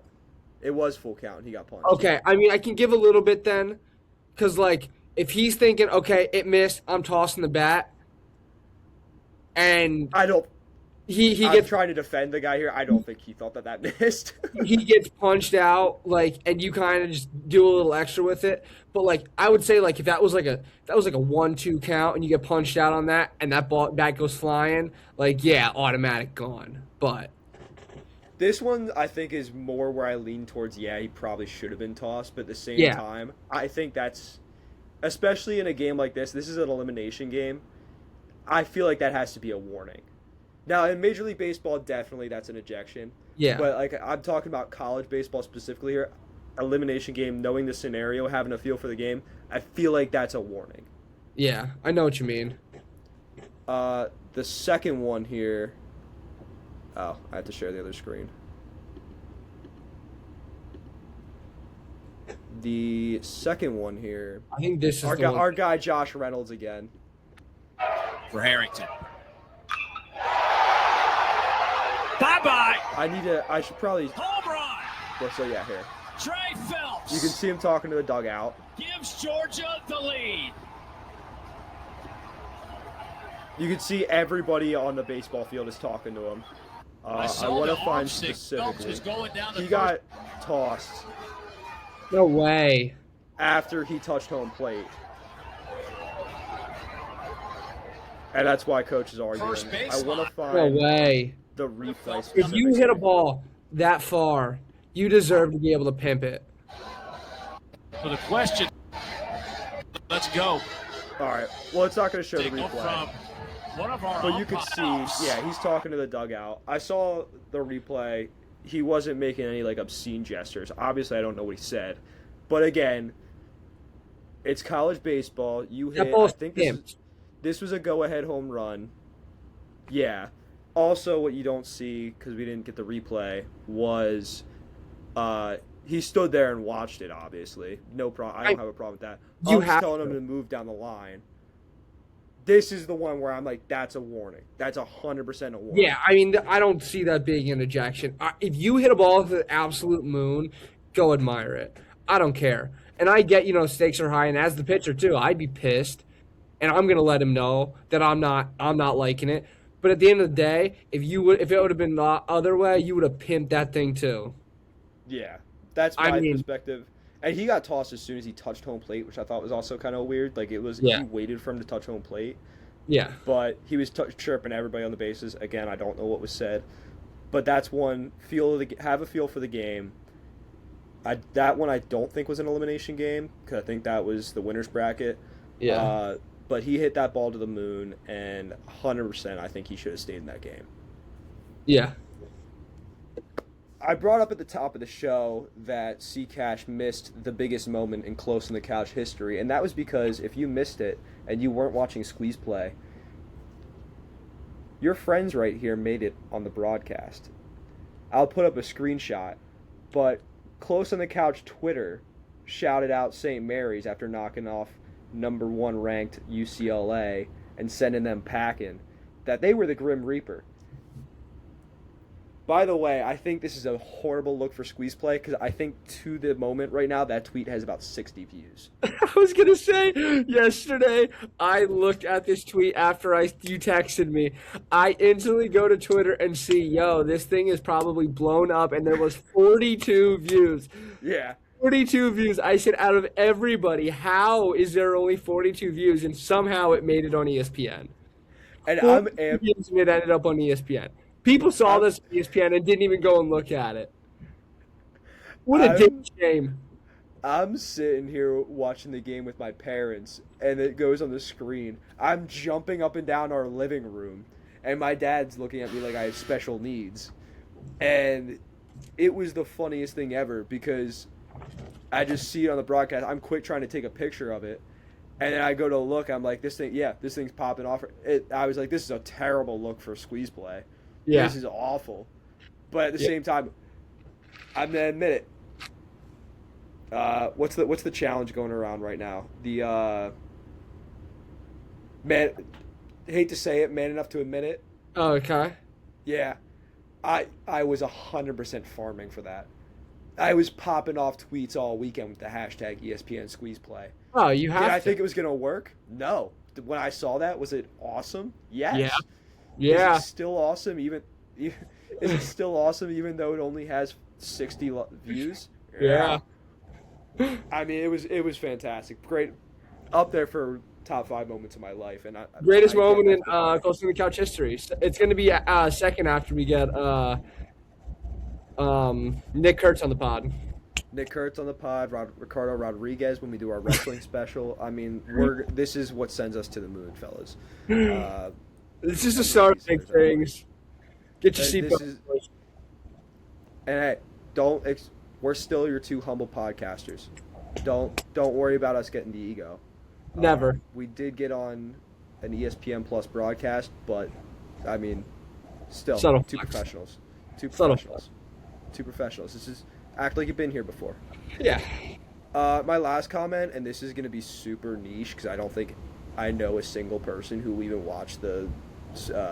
It was full count, and he got punched. Okay, I mean, I can give a little bit then, because, if he's thinking, okay, it missed, I'm tossing the bat, and I don't... I'm gets trying to defend the guy here. I don't think he thought that missed. He gets punched out, and you kind of just do a little extra with it. But, I would say, if that was, a 1-2 count, and you get punched out on that, and that bat goes flying, yeah, automatic gone. But... This one, I think, is more where I lean towards, he probably should have been tossed, but at the same time, I think that's, especially in a game like this is an elimination game, I feel like that has to be a warning. Now, in Major League Baseball, definitely that's an ejection. Yeah. But, I'm talking about college baseball specifically here, elimination game, knowing the scenario, having a feel for the game, I feel like that's a warning. Yeah, I know what you mean. The second one here... Oh, I have to share the other screen. The second one here. I think this is our guy Josh Reynolds again. For Harrington. Bye-bye. I should probably... Home run. Well, so yeah, here. Trey Phelps. You can see him talking to the dugout. Gives Georgia the lead. You can see everybody on the baseball field is talking to him. I want to find specifically. He got tossed. No way. After he touched home plate. And that's why coach is arguing. I want to find no way. The replay. If you hit a ball that far, you deserve to be able to pimp it. For the question, let's go. All right. Well, it's not going to show the replay. One of our But you could see, yeah, he's talking to the dugout. I saw the replay. He wasn't making any like obscene gestures. Obviously, I don't know what he said, but again, it's college baseball. You That hit. I ball's think pimped. this was a go-ahead home run. Yeah. Also, what you don't see because we didn't get the replay was, he stood there and watched it. Obviously, no problem. I don't have a problem with that. You I'm just have telling him to move down the line. This is the one where I'm like, that's a warning. That's 100% a warning. Yeah, I mean, I don't see that being an ejection. If you hit a ball to the absolute moon, go admire it. I don't care. And I get, stakes are high, and as the pitcher too, I'd be pissed, and I'm gonna let him know that I'm not liking it. But at the end of the day, if it would have been the other way, you would have pimped that thing too. Yeah, that's my perspective. And he got tossed as soon as he touched home plate, which I thought was also kind of weird. Like, he waited for him to touch home plate. Yeah. But he was chirping everybody on the bases. Again, I don't know what was said. But that's one, have a feel for the game. That one I don't think was an elimination game, because I think that was the winner's bracket. Yeah. But he hit that ball to the moon, and 100% I think he should have stayed in that game. Yeah. I brought up at the top of the show that C-Cash missed the biggest moment in Close on the Couch history, and that was because if you missed it and you weren't watching Squeeze Play, your friends right here made it on the broadcast. I'll put up a screenshot, but Close on the Couch Twitter shouted out St. Mary's after knocking off number 1 ranked UCLA and sending them packing, that they were the Grim Reaper. By the way, I think this is a horrible look for Squeeze Play, because I think to the moment right now, that tweet has about 60 views. I was going to say, yesterday, I looked at this tweet after you texted me. I instantly go to Twitter and see, this thing is probably blown up, and there was 42 views. Yeah. 42 views. I said, out of everybody, how is there only 42 views? And somehow it made it on ESPN. And it ended up on ESPN. People saw this on ESPN and didn't even go and look at it. What a damn shame. I'm sitting here watching the game with my parents, and it goes on the screen. I'm jumping up and down our living room, and my dad's looking at me like I have special needs. And it was the funniest thing ever, because I just see it on the broadcast. I'm quick trying to take a picture of it. And then I go to look. I'm like, this thing's popping off. I was like, this is a terrible look for Squeeze Play. Yeah. This is awful. But at the same time, I'm going to admit it. What's the challenge going around right now? The man, hate to say it, man enough to admit it. Oh, okay. Yeah. I was 100% farming for that. I was popping off tweets all weekend with the hashtag ESPN Squeeze Play. Oh, you have Did I to. think it was going to work? No. When I saw that, was it awesome? Yes. Yeah. Yeah. Is it still awesome even is it still awesome even though it only has 60 views? Yeah. I mean, it was fantastic. Great. Up there for top 5 moments of my life, and Greatest moment in Close to the Couch history. It's going to be second after we get Nick Kurtz on the pod. Nick Kurtz on the pod, Ricardo Rodriguez when we do our wrestling special. I mean, this is what sends us to the moon, fellas. This is the start of big things. Get your seatbelt. And hey, we're still your 2 humble podcasters. Don't worry about us getting the ego. Never. We did get on an ESPN Plus broadcast, but I mean, still Subtle two flex. professionals. Two Subtle professionals. Two professionals. This is act like you've been here before. Yeah. My last comment, and this is going to be super niche because I don't think I know a single person who even watched the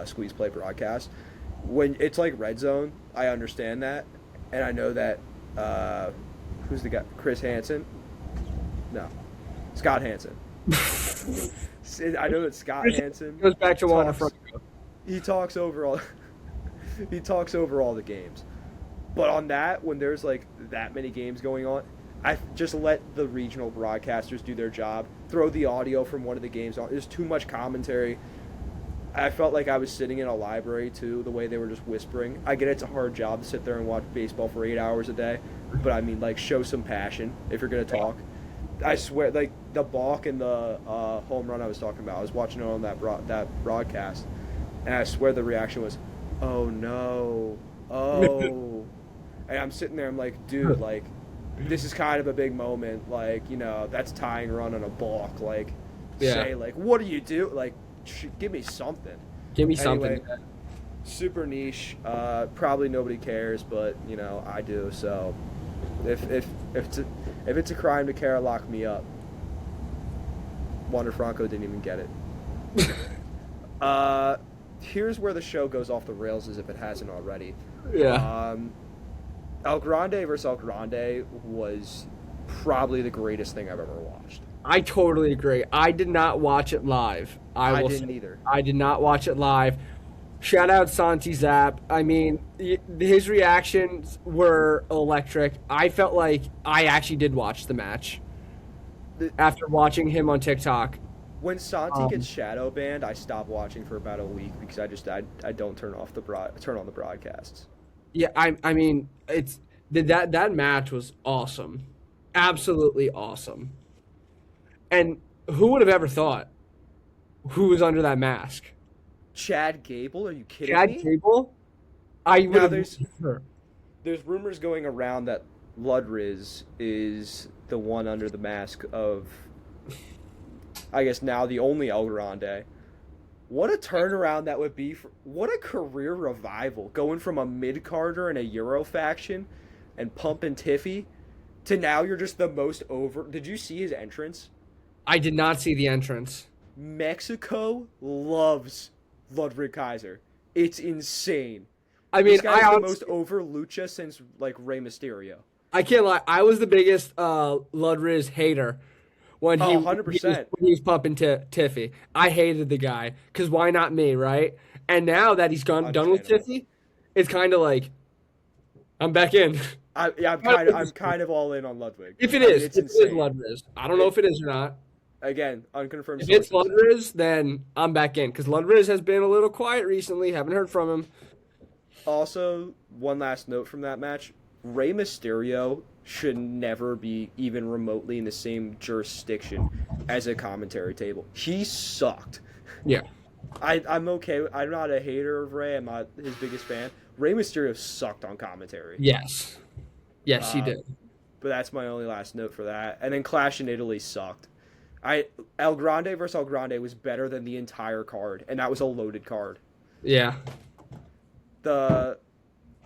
Squeeze Play broadcast. When it's like Red Zone, I understand that, and I know that who's the guy? Chris Hansen? No, Scott Hansen. I know that Scott Hansen goes back to one front. He talks over all. He talks over all the games, but on that, when there's like that many games going on, I just let the regional broadcasters do their job. Throw the audio from one of the games on. There's too much commentary. I felt like I was sitting in a library too, the way they were just whispering. I get it's a hard job to sit there and watch baseball for 8 hours a day, but I mean, like, show some passion if you're gonna talk. I swear, like, the balk and the home run I was talking about. I was watching it on that broadcast, and I swear the reaction was, "Oh no, oh," and I'm sitting there. I'm like, dude, like, this is kind of a big moment. Like, that's tying run on a balk. Like, say, like, what do you do? Like, give me something. Give me something. Anyway, super niche. Probably nobody cares, but I do. So, if it's a crime to care, lock me up. Wander Franco didn't even get it. Here's where the show goes off the rails, as if it hasn't already. Yeah. El Grande versus El Grande was probably the greatest thing I've ever watched. I totally agree. I did not watch it live. I didn't either. I did not watch it live. Shout out Santi Zap. I mean, his reactions were electric. I felt like I actually did watch the match after watching him on TikTok. When Santi gets shadow banned, I stop watching for about a week because I don't turn on the broadcasts. Yeah, I mean, that match was awesome. Absolutely awesome. And who would have ever thought who was under that mask? Chad Gable? Are you kidding Chad me? Gable? I would have. There's rumors going around that Ludriz is the one under the mask of, I guess now the only El Grande. What a turnaround that would be! What a career revival, going from a mid-carder in a Euro faction and pumping Tiffy to now you're just the most over. Did you see his entrance? I did not see the entrance. Mexico loves Ludwig Kaiser. It's insane. I mean, this guy's the most over lucha since like Rey Mysterio. I can't lie. I was the biggest Ludriz hater when he 100%. when he was pumping Tiffy. I hated the guy because why not me, right? And now that he's done with Tiffy, it's kind of like I'm back in. I'm kind of all in on Ludwig. If it is, it is Ludriz. I don't know if it is or not. Again, unconfirmed. If it's Ludriz, then I'm back in because Ludriz has been a little quiet recently. Haven't heard from him. Also, one last note from that match: Rey Mysterio should never be even remotely in the same jurisdiction as a commentary table. He sucked. Yeah. I'm okay. I'm not a hater of Rey. I'm not his biggest fan. Rey Mysterio sucked on commentary. Yes. Yes, he did. But that's my only last note for that. And then Clash in Italy sucked. El Grande versus El Grande was better than the entire card, and that was a loaded card. Yeah. The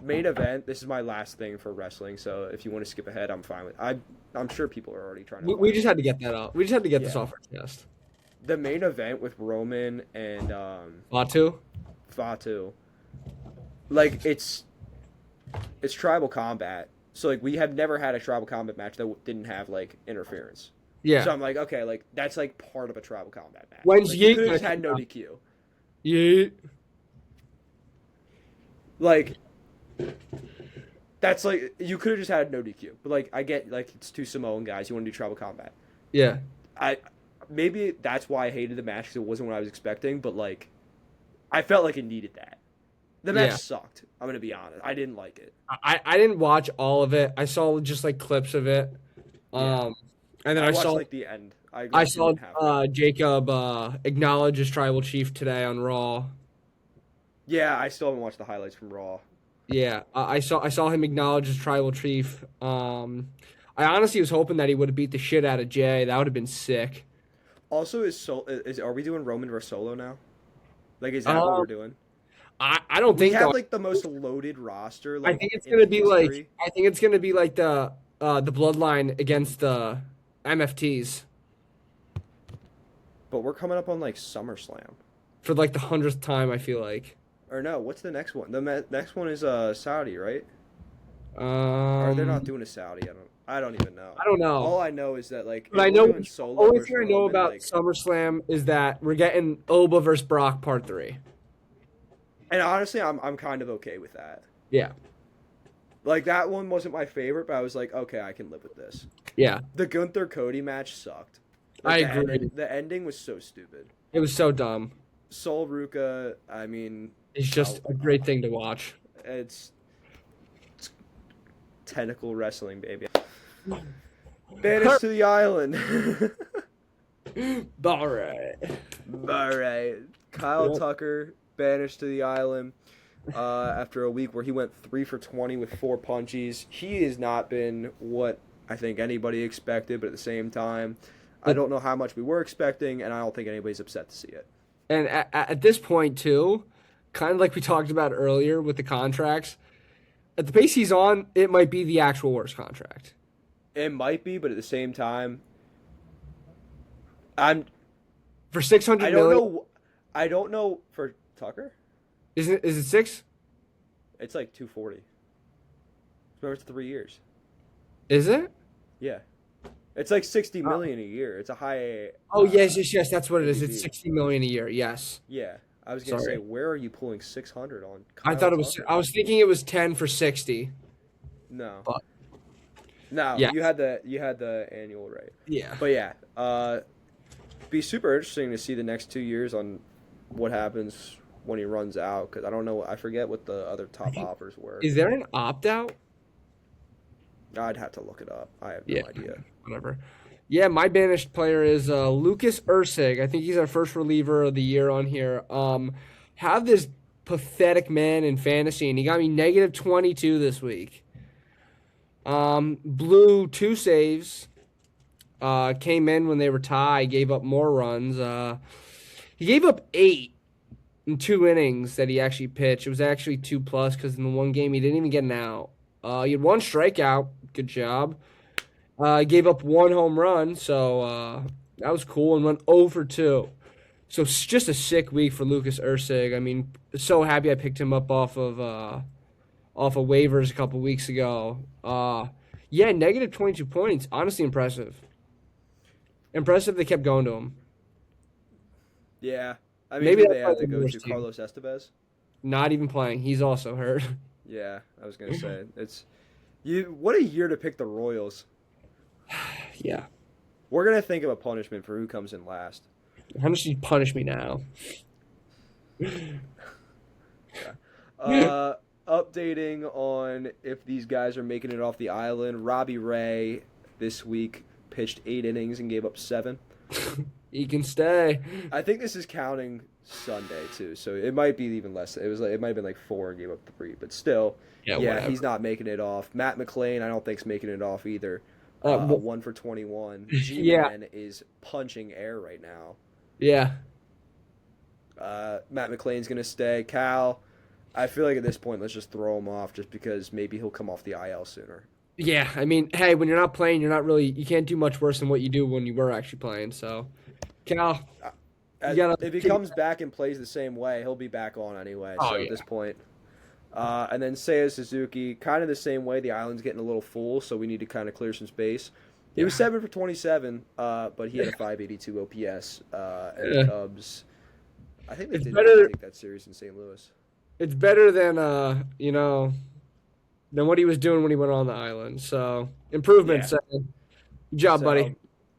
main event, this is my last thing for wrestling, so if you want to skip ahead, I'm fine with it. I'm sure people are already trying to... We just had to get that out. We just had to get this off our chest. The main event with Roman and... Fatu. Like, it's tribal combat. So, like, we have never had a tribal combat match that didn't have, like, interference. Yeah. So I'm like, okay, like, that's, like, part of a tribal combat match. When's like, Yeet? You could have just had no DQ. Yeet. Like, that's, like, you could have just had no DQ. But, like, I get, like, it's two Samoan guys. You want to do tribal combat. Yeah. Maybe that's why I hated the match, because it wasn't what I was expecting. But, like, I felt like it needed that. The match sucked. I'm going to be honest. I didn't like it. I didn't watch all of it. I saw just, like, clips of it. And then I saw like the end. I saw Jacob acknowledge his tribal chief today on Raw. Yeah, I still haven't watched the highlights from Raw. Yeah, I saw him acknowledge his tribal chief. I honestly was hoping that he would have beat the shit out of Jay. That would have been sick. Also, are we doing Roman versus Solo now? Like, is that what we're doing? I don't think we have like the most loaded roster. Like, I think it's gonna be like the Bloodline against the MFTs. But we're coming up on like SummerSlam for like the 100th time. I feel like. Or no, what's the next one? The next one is Saudi, right? Or they're not doing a Saudi. I don't even know. I don't know. All I know is that like. But I know. Only thing I know Roman, about like, SummerSlam is that we're getting Oba versus Brock Part 3. And honestly, I'm kind of okay with that. Yeah. Like, that one wasn't my favorite, but I was like, okay, I can live with this. Yeah. The Gunther Cody match sucked. Like, I agree. The ending was so stupid. It was so dumb. Sol Ruka, I mean... It's just a great thing to watch. It's tentacle wrestling, baby. Banished to the island. All right. All right. Kyle Yep. Tucker banished to the island after a week where he went 3 for 20 with 4 punchies. He has not been what I think anybody expected, but at the same time, I But don't know how much we were expecting, and I don't think anybody's upset to see it. and at this point too, kind of like we talked about earlier with the contracts, at the pace he's on, it might be the actual worst contract. It might be, but at the same time, I'm For 600 I don't million, know. I don't know for Tucker. is it 6? It's like 240. Remember, it's 3 years. Is it? Yeah, it's like 60 million a year. It's a high. Oh yes, that's what it is. It's ADP. 60 million a year. Yes. Yeah, I was gonna Sorry. say, where are you pulling 600 on? I Kyle thought it was Tucker? I was thinking it was 10 for 60. No, But- no, Yeah. you had the annual rate. Yeah. But yeah, be super interesting to see the next 2 years on what happens when he runs out, because I don't know. I forget what the other top offers were. Is there an opt out? I'd have to look it up. I have no Yeah. idea. Whatever. Yeah, my banished player is Lucas Ursig. I think he's our first reliever of the year on here. Have this pathetic man in fantasy, and he got me negative 22 this week. Blew 2 saves. Came in when they were tied, gave up more runs. He gave up 8 in 2 innings that he actually pitched. It was actually 2 plus because in the one game he didn't even get an out. He had 1 strikeout. Good job. Gave up 1 home run, so that was cool, and went 0 for 2. So it's just a sick week for Lucas Ursig. I mean, so happy I picked him up off of waivers a couple weeks ago. Yeah, negative 22 points. Honestly, impressive. Impressive they kept going to him. Yeah, I mean, Maybe who that's they why have to they're go worse to team. Carlos Estevez. Not even playing. He's also hurt. Yeah, I was gonna say it's you. What a year to pick the Royals. Yeah. We're gonna think of a punishment for who comes in last. How much did you punish me now? Updating on if these guys are making it off the island. Robbie Ray this week pitched 8 innings and gave up 7. He can stay. I think this is counting Sunday too, so it might be even less. It might have been like 4 and gave up 3, but still, yeah, whatever. he's not making it off. Matt McClain, I don't think's making it off either. 1 for 21. G-Man is punching air right now. Yeah. Matt McClain's gonna stay. Cal, I feel like at this point, let's just throw him off, just because maybe he'll come off the IL sooner. Yeah, I mean, hey, when you're not playing, you can't do much worse than what you do when you were actually playing. So, Cal, If he comes back and plays the same way, he'll be back on anyway. Oh, So yeah. at this point, and then Seiya Suzuki, kind of the same way. The island's getting a little full, so we need to kind of clear some space. He was 7 for 27, but he had a 582 OPS. And the Cubs, I think they It's did better- take that series in St. Louis. it's better than than what he was doing when he went on the island. So, improvement. Yeah. So, good job, buddy.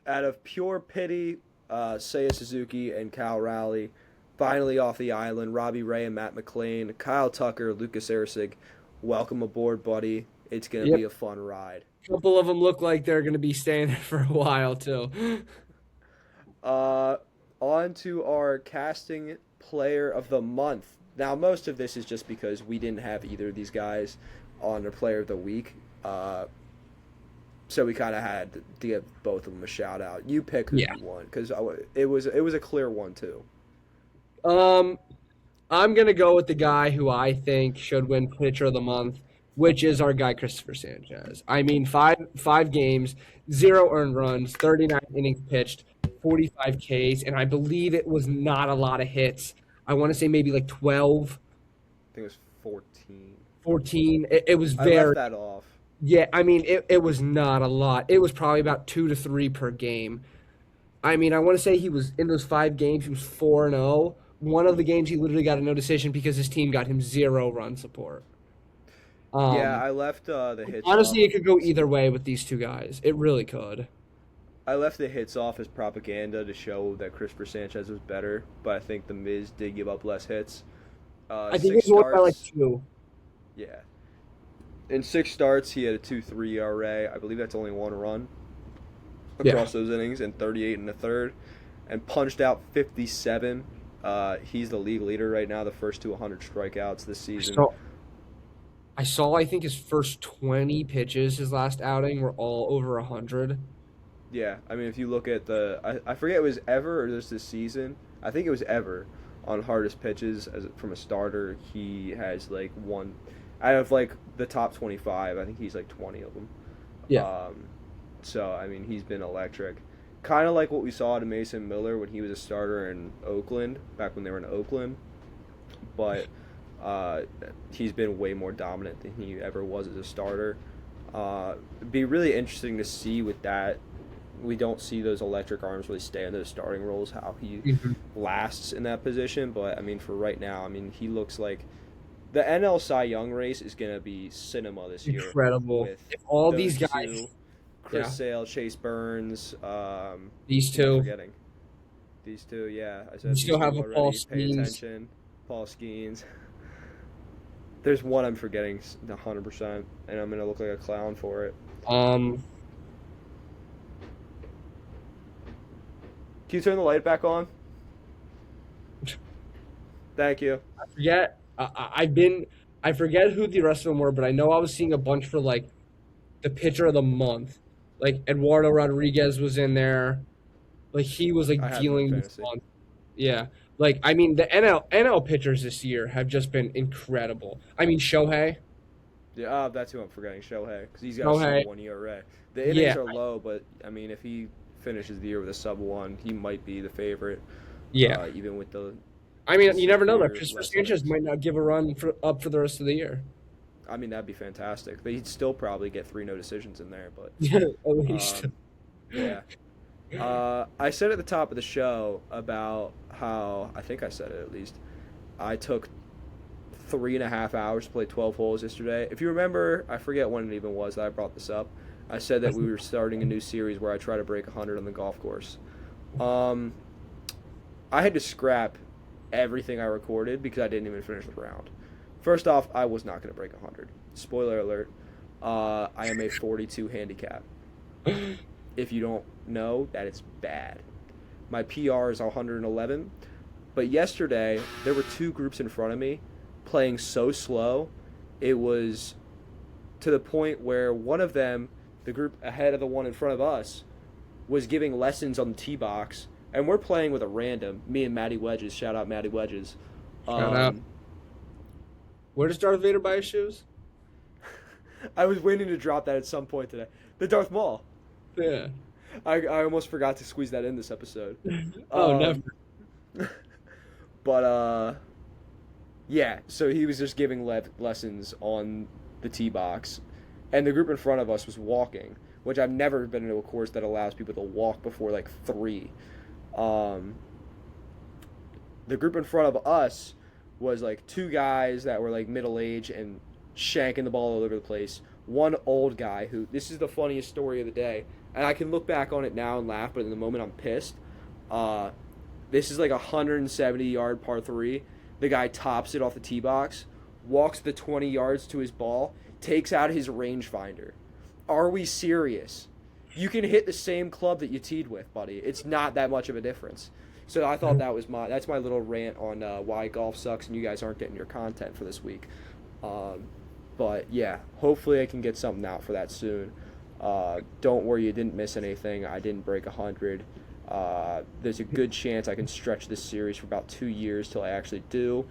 Out of pure pity, Seiya Suzuki and Cal Rowley finally off the island. Robbie Ray and Matt McClain, Kyle Tucker, Lucas Ersig, welcome aboard, buddy. It's going to be a fun ride. A couple of them look like they're going to be staying there for a while, too. On to our casting player of the month. Now, most of this is just because we didn't have either of these guys on their player of the week. So we kind of had to give both of them a shout out. You pick who you want, because it was a clear one too. I'm going to go with the guy who I think should win pitcher of the month, which is our guy Christopher Sanchez. I mean, five games, 0 earned runs, 39 innings pitched, 45 Ks, and I believe it was not a lot of hits. I want to say maybe like 12, I think it was 14. 14. It was I very left that off. Yeah, I mean, it was not a lot. It was probably about 2 to 3 per game. I mean, I want to say he was in those 5 games, he was 4-0. One of the games he literally got a no decision because his team got him 0 run support. Yeah, I left the hits Honestly, off. it could go either way with these two guys. It really could. I left the hits off as propaganda to show that Christopher Sanchez was better, but I think the Miz did give up less hits. I think 6 it was more by like starts. 2. Yeah. In 6 starts, he had a 2.3 ERA. I believe that's only 1 run across those innings, and 38 in the third. and punched out 57. He's the league leader right now, the first to 100 strikeouts this season. I saw. I think his first 20 pitches, his last outing, were all over 100. Yeah, I mean, if you look at I forget it was ever or just this season. I think it was ever on hardest pitches from a starter. He has like one out of like the top 25. I think he's like 20 of them. Yeah. So I mean, he's been electric. Kind of like what we saw to Mason Miller when he was a starter in Oakland, back when they were in Oakland. But he's been way more dominant than he ever was as a starter. It'd be really interesting to see with that. We don't see those electric arms really stay in those starting roles, how he lasts in that position. But, I mean, for right now, I mean, he looks like the NL Cy Young race is going to be cinema this year. Incredible. With If all those these guys... two, Chris Sale, Chase Burns. These who am I two. forgetting? These two, yeah. I said You still these have two a already. Paul Pay Skeens. attention. Paul Skeens. There's one I'm forgetting 100%, and I'm going to look like a clown for it. Can you turn the light back on? Thank you. I forget. I forget who the rest of them were, but I know I was seeing a bunch for like the pitcher of the month. Like Eduardo Rodriguez was in there. Like he was like I have dealing him in with fantasy. month. Yeah. Like I mean the NL pitchers this year have just been incredible. I mean Shohei. Yeah, that's who I'm forgetting, Shohei, because he's got Shohei. a sub-1 ERA. The innings Yeah. are low, but I mean, if he finishes the year with a sub-1, he might be the favorite. Yeah. Even with the. I mean you never know that severe Christopher less Sanchez innings. might not give a run up for the rest of the year. I mean, that'd be fantastic. He'd still probably get 3 no decisions in there, but. At least. Yeah. I said at the top of the show about how, I think I said it at least, I took 3.5 hours to play 12 holes yesterday. If you remember, I forget when it even was that I brought this up. I said that we were starting a new series where I try to break 100 on the golf course. I had to scrap everything I recorded because I didn't even finish the round. First off, I was not going to break 100. Spoiler alert, I am a 42 handicap. If you don't know, that is bad. My PR is 111. But yesterday, there were 2 groups in front of me playing so slow. It was to the point where one of them, the group ahead of the one in front of us, was giving lessons on the tee box. And we're playing with a random, me and Matty Wedges. Shout out Matty Wedges. Shout out. Where does Darth Vader buy his shoes? I was waiting to drop that at some point today. The Darth Maul. Yeah. I almost forgot to squeeze that in this episode. Never. But, yeah, so he was just giving lessons on the tee box. And the group in front of us was walking, which I've never been into a course that allows people to walk before, like, 3. The group in front of us was, like, 2 guys that were, like, middle-aged and shanking the ball all over the place. One old guy who, this is the funniest story of the day, and I can look back on it now and laugh, but in the moment I'm pissed. This is like a 170-yard par 3. The guy tops it off the tee box, walks the 20 yards to his ball, takes out his rangefinder. Are we serious? You can hit the same club that you teed with, buddy. It's not that much of a difference. So I thought that's my little rant on why golf sucks and you guys aren't getting your content for this week. But yeah, hopefully I can get something out for that soon. Don't worry, you didn't miss anything. I didn't break 100. There's a good chance I can stretch this series for about 2 years till I actually do.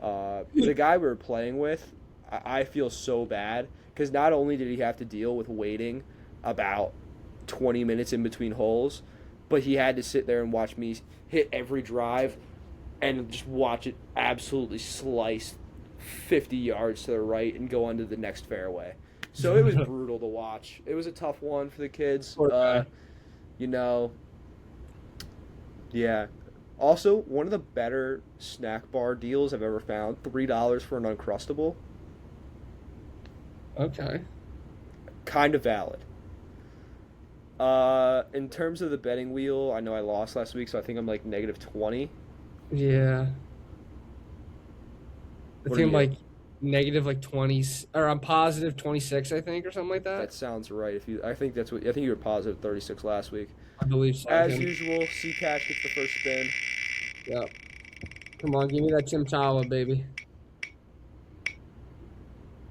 The guy we were playing with, I feel so bad because not only did he have to deal with waiting about 20 minutes in between holes, but he had to sit there and watch me hit every drive and just watch it absolutely slice 50 yards to the right and go onto the next fairway. So it was brutal to watch. It was a tough one for the kids. Yeah. Also, one of the better snack bar deals I've ever found, $3 for an Uncrustable. Okay. Kind of valid. In terms of the betting wheel, I know I lost last week, so I think I'm like negative 20. Yeah. I What think are I'm you? like negative like 20, or I'm positive 26, I think, or something like That that. sounds right. I think you were positive 36 last week. I believe so. As Him. usual, C Cash gets the first spin. Yep. Come on, give me that Tim Tawa, baby.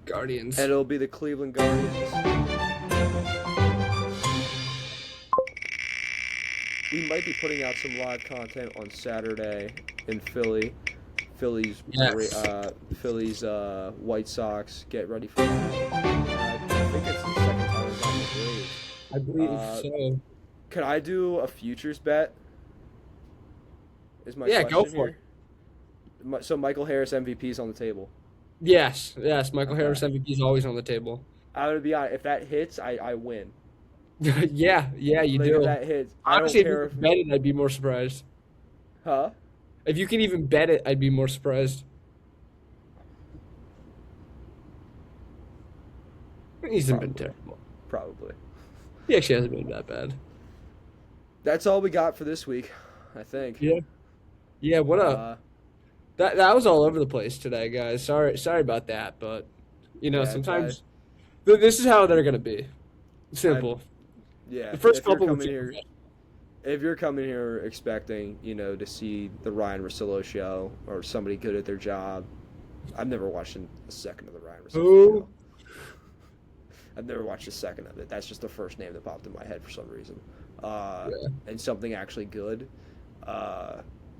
Guardians. And it'll be the Cleveland Guardians. We might be putting out some live content on Saturday in Philly. Phillies, Yes. Phillies, White Sox. Get ready for that. I think it's the second time we've gotten the Braves. I believe so. Could I do a futures bet? Is my Yeah, question go for here. So Michael Harris MVP is on the table. Yes. Michael Okay. Harris MVP is always on the table. I'm gonna be honest. If that hits, I win. yeah, you Like, do. If that hits, Honestly, I don't care if you could bet it, I'd be more surprised. Huh? If you can even bet it, I'd be more surprised. He hasn't been terrible. Probably. He actually hasn't been that bad. That's all we got for this week, I think. Yeah. Yeah, what Uh, that was all over the place today, guys. Sorry about that, but Yeah, sometimes this is how they're gonna be. Simple. yeah. The first if you're couple coming were here, if you're coming here expecting, to see the Ryan Russillo show or somebody good at their job, I've never watched a second of the Ryan Russillo Who? show. I've never watched a second of it. That's just the first name that popped in my head for some reason. And something actually good,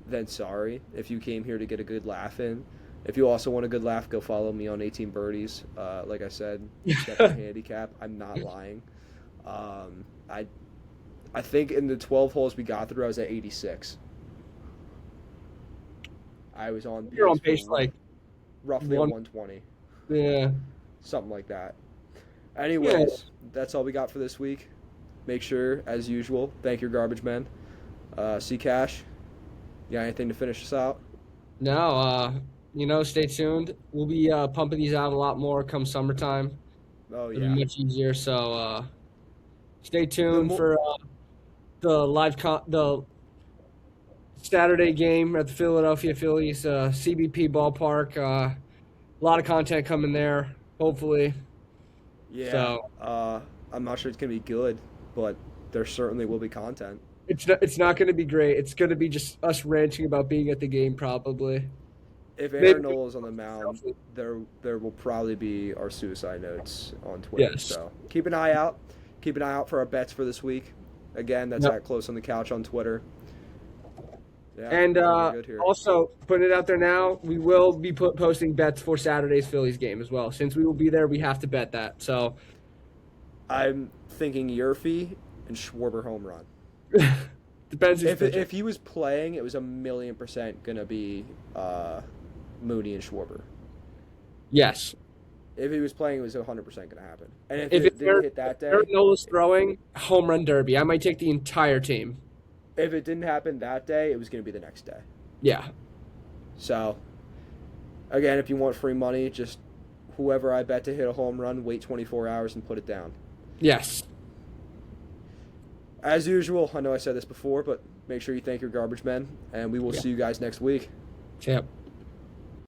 then sorry. If you came here to get a good laugh in. If you also want a good laugh, go follow me on 18 Birdies. Like I said, check my handicap. I'm not lying. I think in the 12 holes we got through, I was at 86. I was on. You're on pace like roughly 120, yeah. something like that. Anyways, that's all we got for this week. Make sure, as usual, thank your garbage men. C Cash, you got anything to finish us out? No, stay tuned. We'll be pumping these out a lot more come summertime. Oh It'll yeah. be much easier. So stay tuned mo- for the Saturday game at the Philadelphia Phillies CBP ballpark. A lot of content coming there. Hopefully. Yeah. So I'm not sure it's gonna be good, but there certainly will be content. it's not going to be great. It's going to be just us ranting about being at the game probably. If Maybe- Aaron Nola is on the mound, there will probably be our suicide notes on Twitter. Yes. So keep an eye out. Keep an eye out for our bets for this week. Again, that's Yep. at Close on the Couch on Twitter. Yeah, And we're good here. also, putting it out there now, we will be posting bets for Saturday's Phillies game as well. Since we will be there, we have to bet that. So I'm thinking Yurfee and Schwarber home run. depends who's pitching. If he was playing, it was 1,000,000% gonna be Mooney and Schwarber. Yes. If he was playing, it was 100% gonna happen. And if If it didn't hit that day, Aaron Nola's throwing, home run derby. I might take the entire team. if it didn't happen that day, it was gonna be the next day. Yeah. So, again, if you want free money, just whoever I bet to hit a home run, wait 24 hours and put it down. Yes. As usual, I know I said this before, but make sure you thank your garbage men, and we will see you guys next week. Yep.